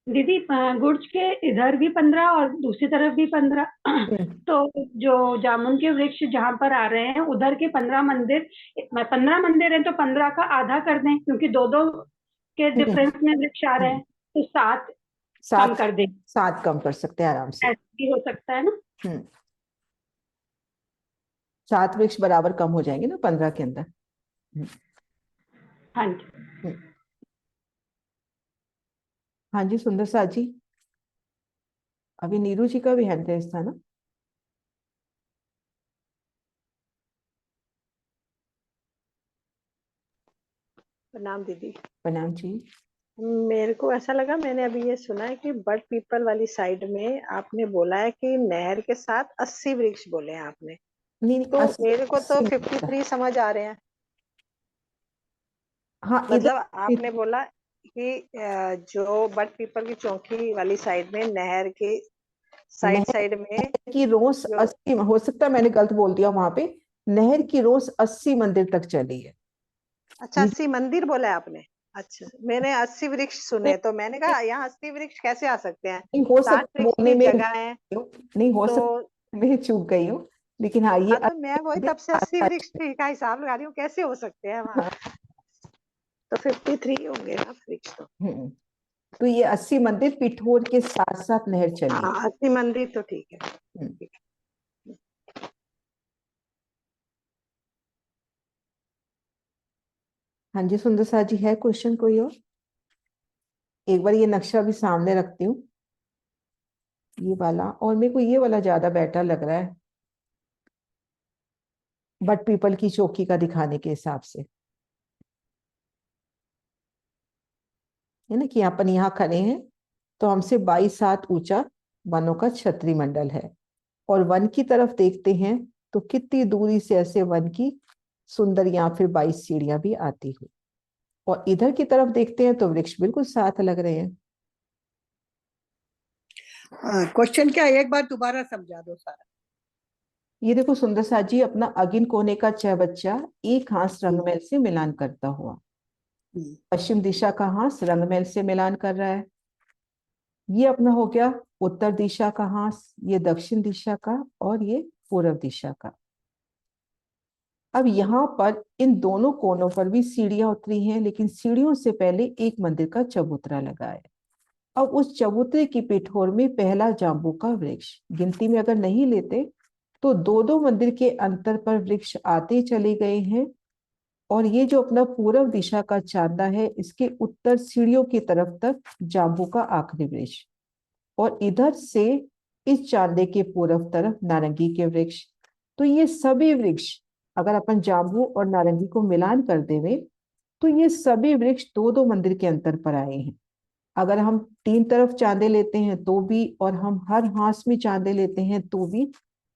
दीदी गुड्स के इधर भी 15 और दूसरी तरफ भी 15। तो जो जामुन के वृक्ष जहाँ पर आ रहे हैं उधर के 15 मंदिर, 15 मंदिर हैं तो 15 का आधा कर दें, क्योंकि दो दो के डिफरेंस में वृक्ष आ रहे हैं, तो 7 कम 7 कर दें। 7 कम कर सकते हैं आराम से। ऐसे भी हो सकता है ना? 7 वृक्ष बराबर कम हो जाएंगे ना 15 के अंदर। हाँ जी। हम्म, हाँ जी सुंदर सा जी। अभी नीरू जी का भी हैंड रेस था ना? प्रणाम दीदी। प्रणाम जी। मेरे को ऐसा लगा, मैंने अभी ये सुना है कि बट पीपल वाली साइड में आपने बोला है कि नहर के साथ 80 वृक्ष बोले हैं आपने, नहीं तो 80 मेरे को तो 80 53 समझ आ रहे हैं। हाँ इधर मतलब आपने बोला कि जो बट पीपल की चौकी वाली साइड में नहर के साइड नहर में की रोस जो 80, हो सकता है मैंने गलत बोल दिया, वहां पे नहर की रोस 80 मंदिर तक चली है। अच्छा ये 80 मंदिर बोला है आपने। अच्छा, मैंने 80 वृक्ष सुने, तो मैंने कहा यहाँ 80 वृक्ष कैसे आ सकते हैं, नहीं हो 60 सकता वृक्ष बोलने की में जगह है। नहीं हो तो सकता मैं चूक गई हूँ, लेकिन हाँ ये हाँ, तो मैं वही तब से 80 मंदिर वृक्ष का हिसाब लगा रही हूँ, कैसे हो सकते हैं वहाँ। हाँ, तो 53 होंगे ना वृक्ष तो। तो ये 80 मंदिर पिठोर के साथ साथ नहर चली। हाँ 80 मंदिर तो ठीक है। हम्म। हाँ जी सुंदर सा जी, है क्वेश्चन कोई और? एक बार ये नक्शा भी सामने रखती हूँ, ये वाला, और मेरे को ये वाला ज्यादा बेटर लग रहा है बट पीपल की चौकी का दिखाने के हिसाब से, है ना, कि अपन यहाँ खड़े हैं तो हमसे 22 हाथ ऊंचा वनों का छतरी मंडल है, और वन की तरफ देखते हैं तो कितनी दूरी से ऐसे वन की सुंदर या फिर 22 सीढ़ियां भी आती हुई, और इधर की तरफ देखते हैं तो वृक्ष बिल्कुल साथ लग रहे हैं। क्वेश्चन क्या है, एक बार दोबारा समझा दो सारा। ये देखो सुंदर सा जी, अपना अगिन कोने का चौबच्चा एक हाथ रंगमहल से मिलान करता हुआ, पश्चिम दिशा का हाथ रंगमहल से मिलान कर रहा है, ये अपना हो गया उत्तर दिशा का हाथ, ये दक्षिण दिशा का, और ये पूर्व दिशा का। अब यहाँ पर इन दोनों कोनों पर भी सीढ़ियां उतरी हैं, लेकिन सीढ़ियों से पहले एक मंदिर का चबूतरा लगा है। अब उस चबूतरे की पिठोर में पहला जाम्बू का वृक्ष, गिनती में अगर नहीं लेते तो दो दो मंदिर के अंतर पर वृक्ष आते चले गए हैं, और ये जो अपना पूर्व दिशा का चांदा है, इसके उत्तर सीढ़ियों की तरफ तक जाम्बू का आखिरी वृक्ष, और इधर से इस चांदे के पूर्व तरफ नारंगी के वृक्ष। तो ये सभी वृक्ष अगर अपन जाम्बू और नारंगी को मिलान कर देवे तो ये सभी वृक्ष दो दो मंदिर के अंतर पर आए हैं। अगर हम तीन तरफ चांदे लेते हैं तो भी, और हम हर हाथ में चांदे लेते हैं तो भी,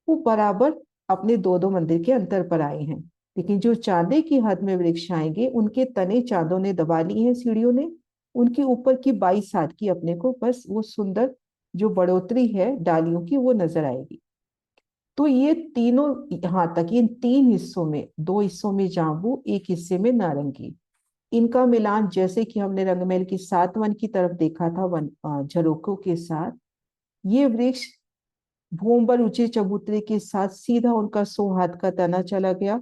वो बराबर अपने दो दो मंदिर के अंतर पर आए हैं। लेकिन जो चांदे की हद में वृक्ष आएंगे उनके तने चांदों ने दबा ली हैं सीढ़ियों ने, उनके ऊपर की 22 हाथ की अपने को बस वो सुंदर जो बढ़ोतरी है डालियों की वो नजर आएगी। तो ये तीनों यहाँ तक, इन तीन हिस्सों में, दो हिस्सों में जाम्बू, एक हिस्से में नारंगी, इनका मिलान जैसे कि हमने रंगमहल की 7 वन की तरफ देखा था वन झरोकों के साथ, ये वृक्ष भूमबर ऊंचे चबूतरे के साथ सीधा उनका 100 हाथ का तना चला गया,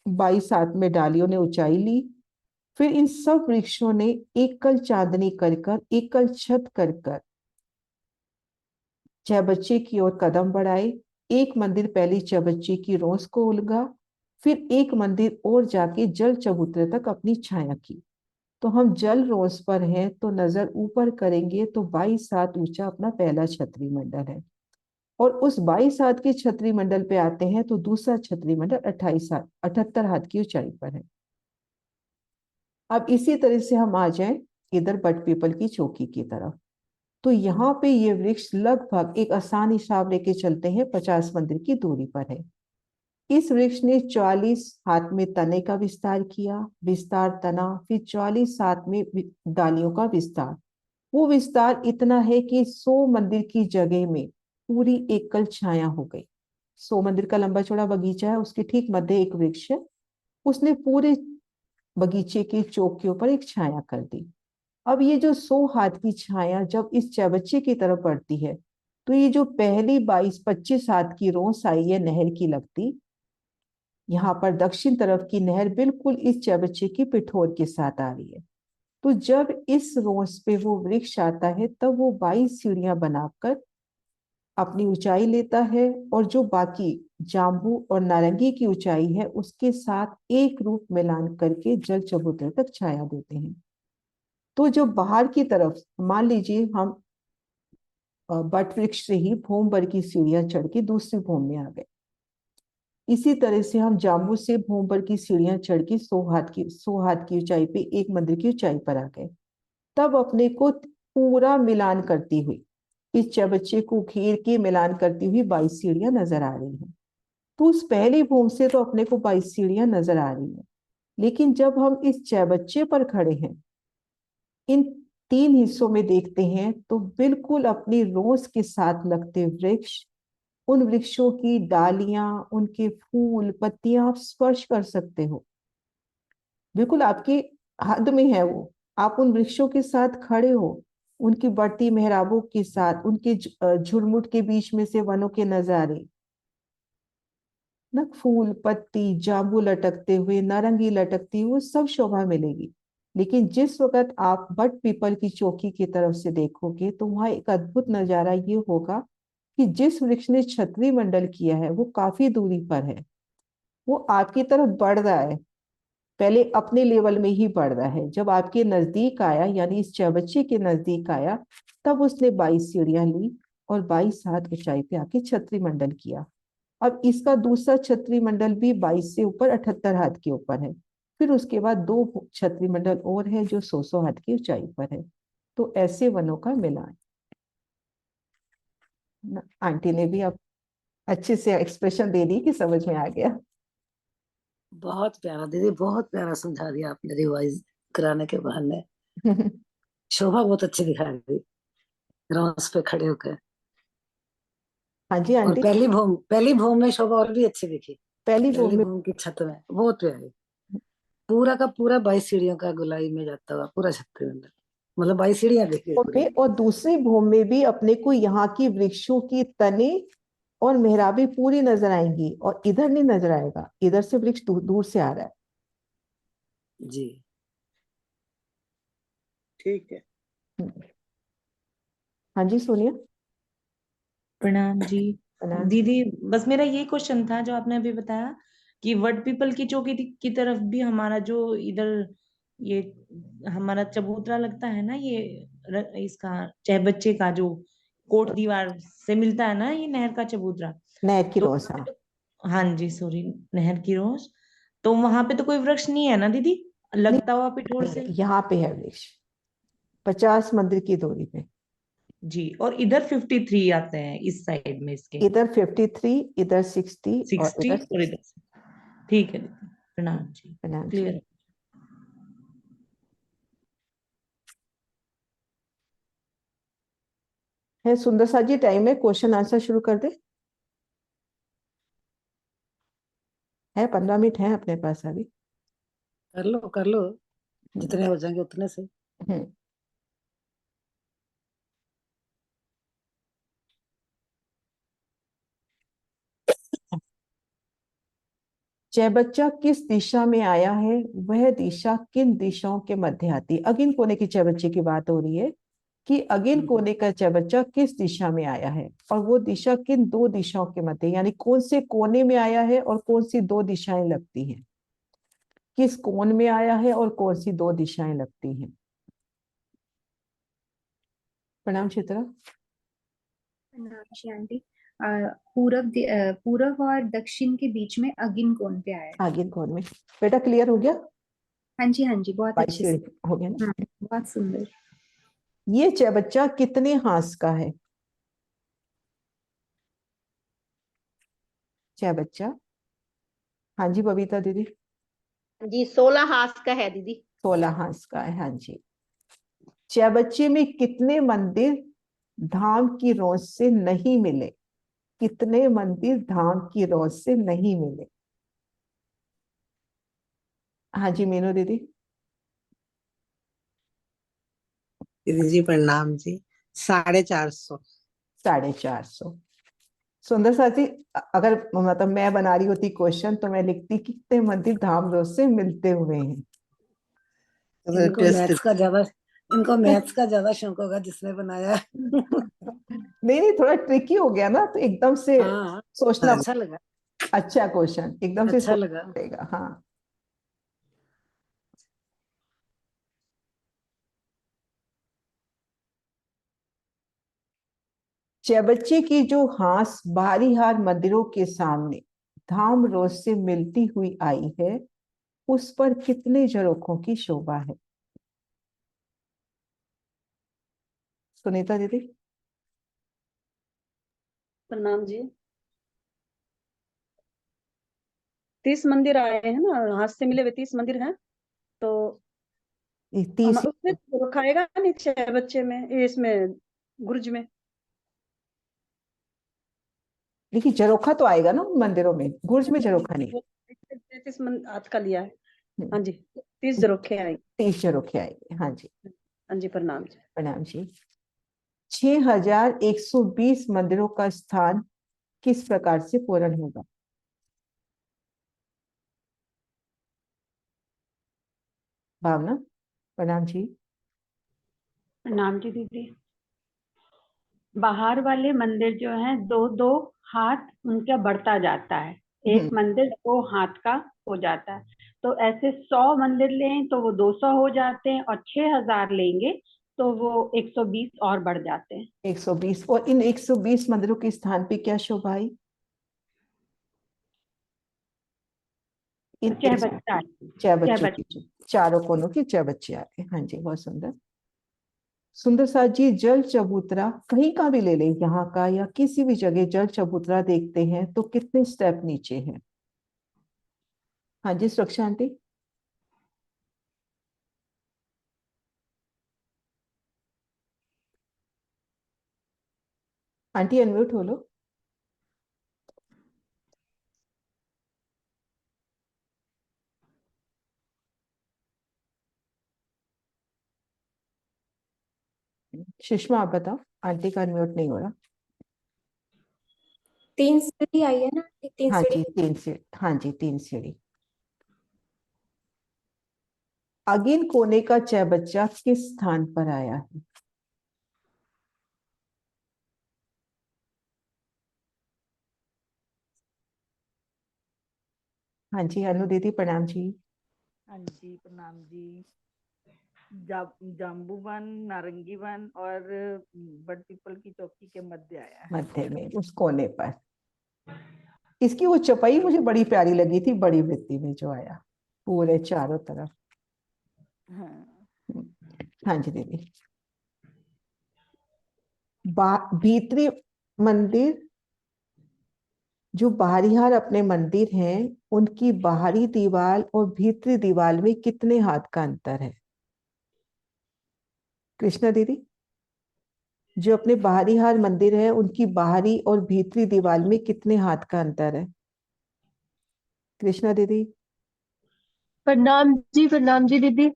22 हाथ में डालियों ने ऊंचाई ली। फिर इन सब वृक्षों ने एकल चांदनी कर कर, एकल छत कर कर चौबच्चे की ओर कदम बढ़ाए। एक मंदिर पहले चौबच्चे की रोस को उलगा, फिर एक मंदिर और जाके जल चबूतरे तक अपनी छाया की। तो हम जल रोस पर हैं तो नजर ऊपर करेंगे तो 22 हाथ ऊंचा अपना पहला छतरी मंडल है, और उस 22 हाथ के छतरी मंडल पे आते हैं तो दूसरा छतरी मंडल 28 हाथ 78 हाथ की ऊंचाई पर है। अब इसी तरह से हम आ जाएं इधर बट पीपल की चौकी की तरफ, तो यहाँ पे ये वृक्ष लगभग एक आसान हिसाब लेके चलते हैं 50 मंदिर की दूरी पर है। इस वृक्ष ने 44 हाथ में तने का विस्तार किया, विस्तार तना, फिर 44 हाथ में डालियों का विस्तार। वो विस्तार इतना है कि 100 मंदिर की जगह में पूरी एकल छाया हो गई। 100 मंदिर का लंबा चौड़ा बगीचा है, उसके ठीक मध्य एक वृक्ष है, उसने पूरे बगीचे के चौकियों पर एक छाया कर दी। अब ये जो 100 हाथ की छाया जब इस चौबच्चे की तरफ पड़ती है तो ये जो पहली 22-25 हाथ की रोस आई है नहर की लगती, यहाँ पर दक्षिण तरफ की नहर बिल्कुल इस चौबच्चे की पिठोर के साथ आ रही है। तो जब इस रोस पे वो वृक्ष आता है तब वो 22 सीढ़ियां बनाकर अपनी ऊंचाई लेता है, और जो बाकी जाम्बू और नारंगी की ऊंचाई है उसके साथ एक रूप मिलान करके जल चबूतरे तक छाया देते हैं। तो जो बाहर की तरफ, मान लीजिए हम बट वृक्ष से ही भूम पर की सीढ़ियां चढ़ के दूसरी भूम में आ गए, इसी तरह से हम जाम्बू से भूमबर की सीढ़ियां चढ़ के 100 हाथ की ऊंचाई पे एक मंदिर की ऊंचाई पर आ गए। तब अपने को पूरा मिलान करती हुई, इस चबच्चे को घेर के मिलान करती हुई 22 सीढ़ियां नजर आ रही हैं। तो उस पहली भूम से तो अपने को 22 सीढ़ियां नजर आ रही हैं, लेकिन जब हम इस चबच्चे पर खड़े हैं, इन 3 हिस्सों में देखते हैं, तो बिल्कुल अपनी रोज के साथ लगते वृक्ष, उन वृक्षों की डालियां, उनके फूल पत्तियां आप स्पर्श कर सकते हो, बिल्कुल आपकी हद में है वो। आप उन वृक्षों के साथ खड़े हो, उनकी बढ़ती मेहराबों के साथ, उनके झुरमुट के बीच में से वनों के नजारे, न फूल पत्ती, जांबू लटकते हुए, नारंगी लटकती हुई, सब शोभा मिलेगी। लेकिन जिस वक्त आप बट पीपल की चौकी की तरफ से देखोगे, तो वहां एक अद्भुत नजारा ये होगा कि जिस वृक्ष ने छतरी मंडल किया है वो काफी दूरी पर है, वो आपकी तरफ बढ़ रहा है, पहले अपने लेवल में ही बढ़ रहा है। जब आपके नजदीक आया, यानी इस चबच्चे के नजदीक आया, तब उसने 22 सीढ़ियां ली और 22 हाथ ऊंचाई पे आके छतरी मंडल किया। अब इसका दूसरा छतरी मंडल भी 22 से ऊपर 78 हाथ के ऊपर है। फिर उसके बाद 2 छतरी मंडल और है जो 100 हाथ की ऊंचाई पर है। तो ऐसे वनों का मिलान। आंटी ने भी अब अच्छे से एक्सप्रेशन दे दी कि समझ में आ गया। बहुत प्यारा दीदी, बहुत प्यारा समझा दिया आपने रिवाइज कराने के बहाने। शोभा बहुत अच्छी दिखा रही रोज पे खड़े होकर। हाँ जी और आंटी। पहली भूम में शोभा और भी अच्छी दिखी। पहली पहली भूमि भूम की छत में बहुत प्यारी, पूरा का पूरा 22 सीढ़ियों का गोलाई में जाता हुआ पूरा छत में, मतलब 22 सीढ़ियां दिख गई पूरी। में और दूसरी भूमि में भी अपने को यहाँ की वृक्षों की तने और मेहराबी पूरी नजर आएंगी, और इधर नहीं नजर आएगा, इधर से वृक्ष दूर से आ रहा है। जी ठीक है। हाँ जी सोनिया। प्रणाम जी। प्रणाम। दीदी बस मेरा ये क्वेश्चन था जो आपने अभी बताया कि वट पीपल की चौकी की तरफ भी हमारा जो इधर ये हमारा चबूतरा लगता है ना, ये इसका चहबच्चे का जो कोट दीवार से मिलता है ना, ये नहर का चबूतरा। नहर की तो रोज, हाँ। हाँ जी सॉरी, नहर की रोज। तो वहां पे तो कोई वृक्ष नहीं है ना दीदी, लगता हुआ पिठोर से? यहाँ पे है वृक्ष 50 मंदिर की दूरी पे। जी, और इधर 53 आते हैं इस साइड में इसके, इधर 53, इधर 60 और 60 इधर और 60। इधर। ठीक है दीदी, प्रणाम जी, प्रणाम जी। क्लियर। है सुंदर सा जी, टाइम है, क्वेश्चन आंसर शुरू कर दे। है 15 मिनट है अपने पास अभी। कर लो जितने हो जाएंगे उतने से। चैबच्चा किस दिशा में आया है, वह दिशा किन दिशाओं के मध्य आती है। अगिन कोने की चैबच्चे की बात हो रही है कि अगिन कोने का चैबच्चा किस दिशा में आया है, और वो दिशा किन 2 दिशाओं के मध्य, यानी कौन से कोने में आया है और कौन सी 2 दिशाएं लगती हैं, किस कोण में आया है और कौन सी 2 दिशाएं लगती हैं। प्रणाम चित्रा। जी आंटी, पूरब और दक्षिण के बीच में अगिन कोण पे आया है। अगिन कोण में, बेटा क्लियर हो गया? हाँ जी, बहुत अच्छे से हो गया ना? बहुत सुंदर। ये चैबच्चा कितने हाथ का है? चैबच्चा, हाँ जी बबीता दीदी। जी 16 हाथ का है दीदी। 16 हाथ का है, हाँ जी। चैबच्चे में कितने मंदिर धाम की रोज से नहीं मिले? कितने मंदिर धाम की रोज से नहीं मिले? हाँ जी मीनू दीदी। दीदी जी प्रणाम जी। 450। 450। सुंदर साथी, अगर मतलब मैं बना रही होती क्वेश्चन तो मैं लिखती कि कितने मंदिर धाम रोज से मिलते हुए हैं। इनको मैथ्स का ज्यादा शौक होगा जिसने बनाया। नहीं, थोड़ा ट्रिकी हो गया ना, तो एकदम से हाँ, सोचना अच्छा लगा। अच्छा क्वेश्चन, एकदम से अच्छा सोचना लगा। पड़ेगा। हाँ, चैबच्चे की जो हास बाहरी हार मंदिरों के सामने धाम रोज से मिलती हुई आई है, उस पर कितने झरोखों की शोभा है? सुनीता दीदी। प्रणाम जी। 30 मंदिर आए हैं ना, हाथ से मिले हुए 30 मंदिर हैं, तो ये 30 उसमें रखाएगा नहीं 6 बच्चे में, इसमें गुरुज में? देखिए झरोखा तो आएगा ना उन मंदिरों में, गुर्ज में झरोखा नहीं। 33 हाथ का लिया है। हाँ जी, 30 झरोखे आएंगे। 30 झरोखे आएंगे। हाँ जी। हाँ जी, प्रणाम जी। प्रणाम जी। 6120 मंदिरों का स्थान किस प्रकार से पूर्ण होगा? भावना। प्रणाम जी। प्रणाम जी दीदी। बाहर वाले मंदिर जो हैं 2-2 हाथ उनका बढ़ता जाता है, एक मंदिर 2 हाथ का हो जाता है। तो ऐसे 100 मंदिर लें तो वो 200 हो जाते हैं, और 6000 लेंगे तो वो 120 और बढ़ जाते हैं। 120। और इन 120 मंदिरों के स्थान पे क्या शोभा आई? इन 6 बच्चे आए। 6 बच्चों की, चारों कोनों के 6 बच्चे आ गए। हाँ जी, बहुत सुंदर। सुंदर साथ जी, जल चबूतरा कहीं का भी ले लें, यहाँ का या किसी भी जगह जल चबूतरा देखते हैं तो कितने स्टेप नीचे हैं? हाँ जी, सुरक्षा आंटी। आंटी अनम्यूट हो लो। सुषमा आप बताओ, आंटी का अनम्यूट नहीं हो रहा। 3 सीढ़ी आई है ना, 3 हाँ सीढ़ी। जी 3 सीढ़ी। हाँ जी 3 सीढ़ी। अगिन कोने का च बच्चा किस स्थान पर आया है? हाँ जी अनु दीदी। प्रणाम जी। हाँ जी प्रणाम जी। जाम्बूवन, नारंगी वन और बड़ पीपल की चौकी के मध्य आया है। मध्य में उस कोने पर। इसकी वो चौपाई मुझे बड़ी प्यारी लगी थी, बड़ी वृत्ति में जो आया पूरे चारों तरफ। हाँ। हाँ जी दीदी। भीतरी मंदिर, जो बाहरी अपने मंदिर हैं, उनकी बाहरी दीवार और भीतरी दीवार में कितने हाथ का अंतर है? कृष्णा दीदी। जो अपने बाहरी मंदिर है, उनकी बाहरी और भीतरी दीवार में कितने हाथ का अंतर है? कृष्णा दीदी। प्रणाम जी दीदी।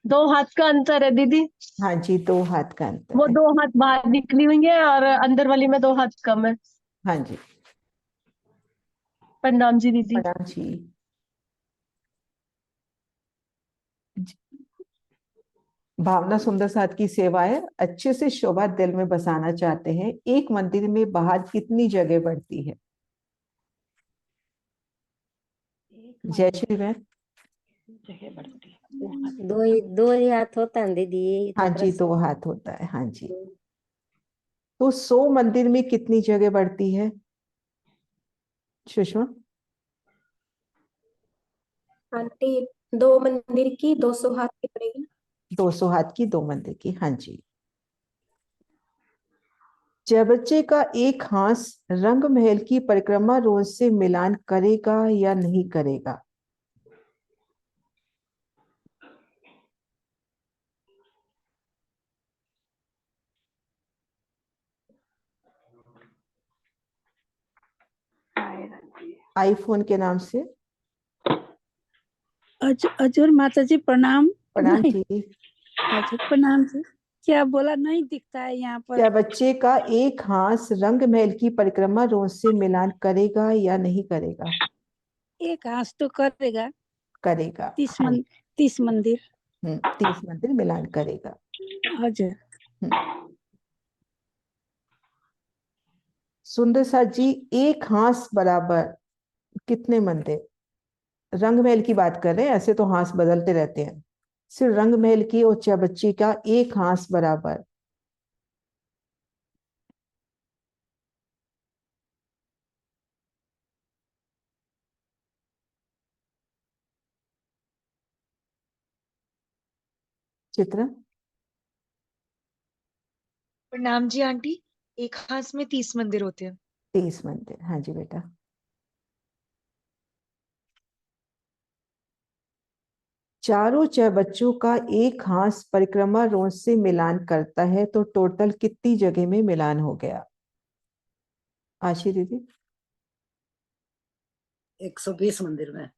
2 हाथ का अंतर है दीदी। हाँ जी 2 हाथ का अंतर वो है। 2 हाथ बाहर निकली हुई है और अंदर वाली में 2 हाथ कम है। हाँ जी। प्रणाम जी दीदी। प्रणाम जी। भावना सुंदर साथ की सेवाएं अच्छे से शोभा दिल में बसाना चाहते हैं। एक मंदिर में बाहर कितनी जगह बढ़ती है? जय श्री बहन। जगह बढ़ती है। 2 ही हाथ होता है दीदी। हाँ जी 2 हाथ होता है। हाँ जी। तो 100 मंदिर में कितनी जगह बढ़ती है सुषमा? आंटी 2 मंदिर की 200 हाथ की पड़ेगी ना। 200 हाथ की 2 मंदिर की। हाँ जी। चबच्चे का एक हाथ रंग महल की परिक्रमा रोज से मिलान करेगा या नहीं करेगा? आईफोन के नाम से। अजूर माता जी प्रणाम। प्रणाम जी। अजूर प्रणाम जी। क्या बोला, नहीं दिखता है यहाँ पर। क्या बच्चे का एक हाथ रंग महल की परिक्रमा रोज से मिलान करेगा या नहीं करेगा? एक हाथ तो करेगा। करेगा। 30 मंदिर। 30 मंदिर मिलान करेगा। अजूर। सुंदर सा जी, एक हाथ बराबर कितने मंदिर? रंग महल की बात कर रहे हैं, ऐसे तो हाथ बदलते रहते हैं। सिर्फ रंग महल की और चा बच्ची का एक हाथ बराबर। चित्र। प्रणाम जी आंटी। एक हाथ में 30 मंदिर होते हैं। 30 मंदिर, हाँ जी बेटा। चारों बच्चों का एक हाथ परिक्रमा रोज से मिलान करता है, तो टोटल कितनी जगह में मिलान हो गया? आशी दीदी। 120 मंदिर में।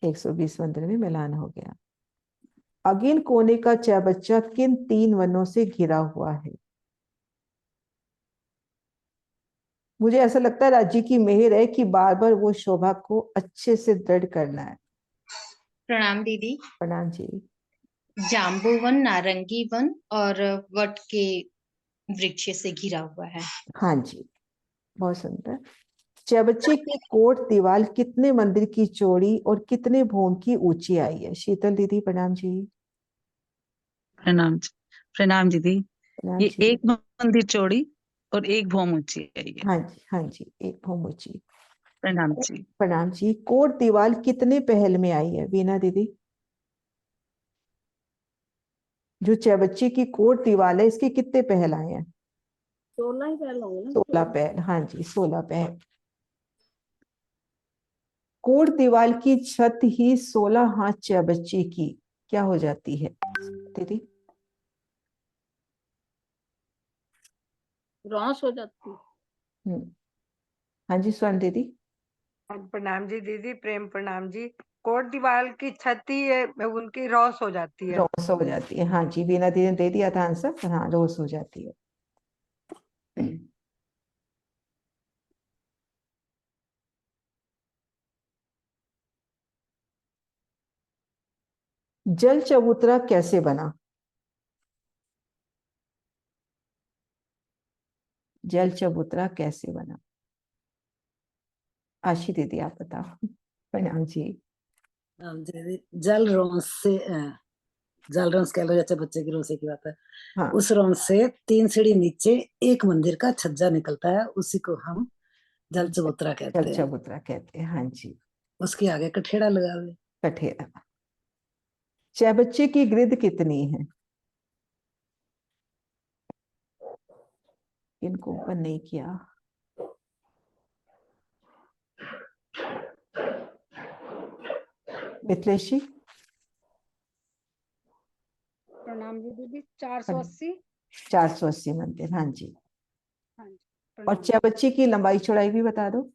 120 मंदिर में मिलान हो गया। अगिन कोने का बच्चा किन 3 वनों से घिरा हुआ है? मुझे ऐसा लगता है राज्य की मेहर है कि बार बार वो शोभा को अच्छे से दृढ़ करना है। प्रणाम दीदी। प्रणाम जी। जाम्बू वन, नारंगी वन और वट के वृक्ष से घिरा हुआ है। हाँ जी, बहुत सुंदर। बच्चे की कोट दीवार कितने मंदिर की चौड़ी और कितने भौम की ऊंची आई है? शीतल दीदी प्रणाम जी। प्रणाम जी। प्रणाम दीदी। प्रणाम ये जी। एक मंदिर चौड़ी और एक भौम ऊंची है ये। हाँ जी, हाँ जी, एक भौम ऊंची। प्रणाम जी। प्रणाम जी। कोट दीवार कितने पहल में आई है वीना दीदी? जो बच्चे की कोट दीवार है इसके कितने पहल आए हैं? 16 ही पहल होंगे ना। 16 पहल, हाँ जी 16 पहल। कोट दीवार की छत ही 16 हाथ बच्चे की क्या हो जाती है दीदी? रॉस हो जाती है। हाँ जी स्वर्ण दीदी। प्रणाम जी दीदी। प्रेम प्रणाम जी। कोट दीवार की छत ही उनकी रॉस हो जाती है। रोस हो जाती है, हाँ जी वीना दीदी ने दे दिया था आंसर, हाँ रोस हो जाती है। जल चबूतरा कैसे बना? जल चबूतरा कैसे बना? आशी दीदी आप बताओ। प्रणाम जी। जल रोंस से जल रोंस कह लो, जैसे बच्चे की रोंसे की बात है। हाँ। उस रोंस से 3 सीढ़ी नीचे एक मंदिर का छज्जा निकलता है, उसी को हम जल चबूतरा कहते जल हैं। चबूतरा कहते हैं, हाँ जी। उसके आगे कठेड़ा लगा दे। कठेड़ा। बच्चे की गिरद कितनी है? इनको ओपन नहीं किया। मिथिलेश जी। प्रणाम जी दीदी। 480। 480 मंदिर, हाँ जी। हाँ जी और प्रणाम। बच्चे की लंबाई चौड़ाई भी बता दो।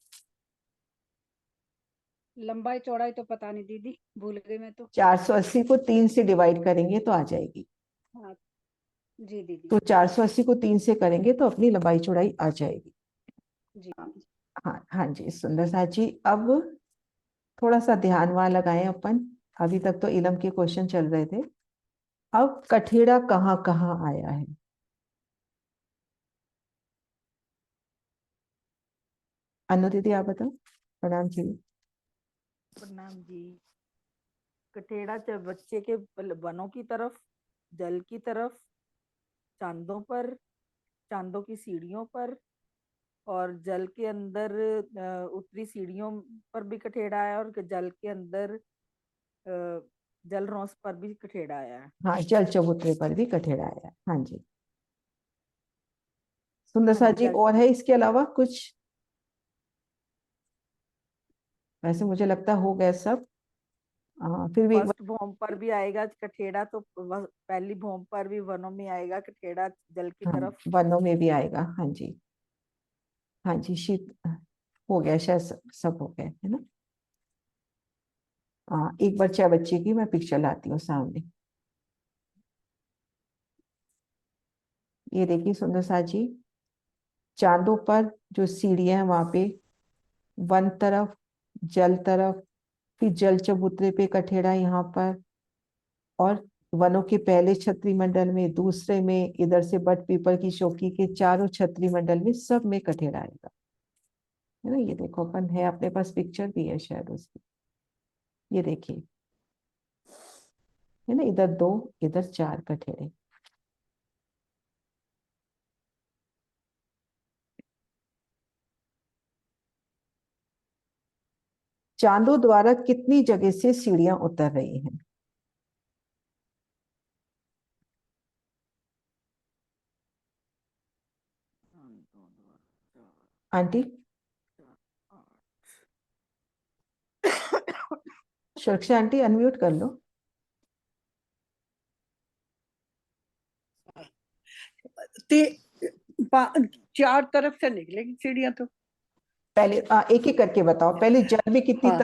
लंबाई चौड़ाई तो पता नहीं दीदी, भूल गई मैं तो। 480 को 3 से डिवाइड करेंगे तो आ जाएगी। हाँ जी दीदी। तो 480 को 3 से करेंगे तो अपनी लंबाई चौड़ाई आ जाएगी। जी। हाँ हाँ जी सुंदर साथ जी। अब थोड़ा सा ध्यान वहां लगाएं अपन। अभी तक तो इलम के क्वेश्चन चल रहे थे। अब कठेड़ा कहाँ कहाँ आया है? अनु दीदी आप बताओ। प्रणाम जी। प्रणाम जी। कठेड़ा बच्चे के वनों की तरफ, जल की तरफ, चांदों पर, चांदों की सीढ़ियों पर, और जल के अंदर उत्तरी सीढ़ियों पर भी कठेड़ा आया, और जल के अंदर जल रोंस पर भी कठेड़ा आया है। हाँ जल चबूतरे पर भी कठेड़ा आया है, हाँ जी। सुंदर हाँ साथ जी, जी और है इसके अलावा कुछ? वैसे मुझे लगता हो गया सब। फिर भी एक फर्स्ट भौम पर भी आएगा कठेड़ा, तो पहली भौम पर भी वनों में आएगा कठेड़ा, जल की हाँ तरफ। वनों में भी आएगा, हाँ जी। हाँ जी शीत हो गया शायद, सब हो गए है ना। एक बार बच्चे की मैं पिक्चर लाती हूँ सामने। ये देखिए सुंदर साथ जी, चांदों पर जो सीढ़ियां हैं वहां पे वन तरफ, जल तरफ, फिर जल चबूतरे पे कठेड़ा यहाँ पर, और वनों के पहले छत्री मंडल में, दूसरे में, इधर से बट पीपल की शोकी के चारों छत्री मंडल में सब में कठेड़ा आएगा, है ना। ये देखो अपन है अपने पास पिक्चर भी है शायद उसकी। ये देखिए है ना, इधर 2 इधर 4 कठेड़े। चांदों द्वारा कितनी जगह से सीढ़ियां उतर रही हैं? आंटी सुरक्षा आंटी अनम्यूट कर लो। चार तरफ से निकलेगी सीढ़ियां तो। पहले एक एक करके बताओ, पहले जल में कितनी हाँ।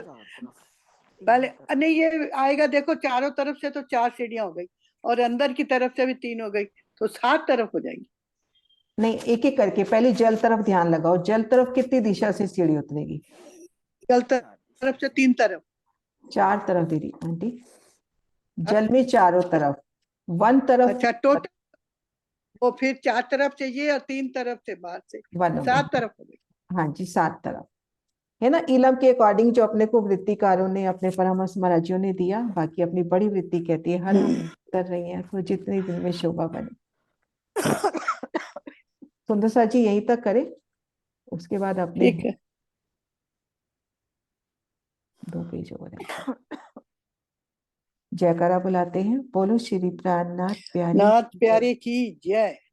पहले नहीं ये आएगा, देखो चारों तरफ से तो 4 सीढ़ियां हो गई और अंदर की तरफ से भी 3 हो गई, तो 7 तरफ हो जाएंगी। नहीं, एक एक करके पहले जल तरफ ध्यान लगाओ। जल तरफ कितनी दिशा से सीढ़ी उतरेगी? जल तरफ से 3 तरफ। 4 तरफ दीदी आंटी, जल में चारों तरफ, वन तरफ। अच्छा टोटल वो फिर 4 तरफ से ये और 3 तरफ से बाहर से 7 तरफ हो गई। हाँ जी 7 तरफ है ना। इलम के अकॉर्डिंग जो अपने को वृत्तिकारों ने, अपने परमहंस महाराजियों ने दिया, बाकी अपनी बड़ी वृत्ति कहती है हर कर रही है, तो जितने दिन में शोभा बने। सुंदर सा जी यहीं तक करे, उसके बाद अपने 2 पेज हो रहे। जयकारा बुलाते हैं। बोलो श्री प्राणनाथ प्यारे नाथ प्यारे की जय।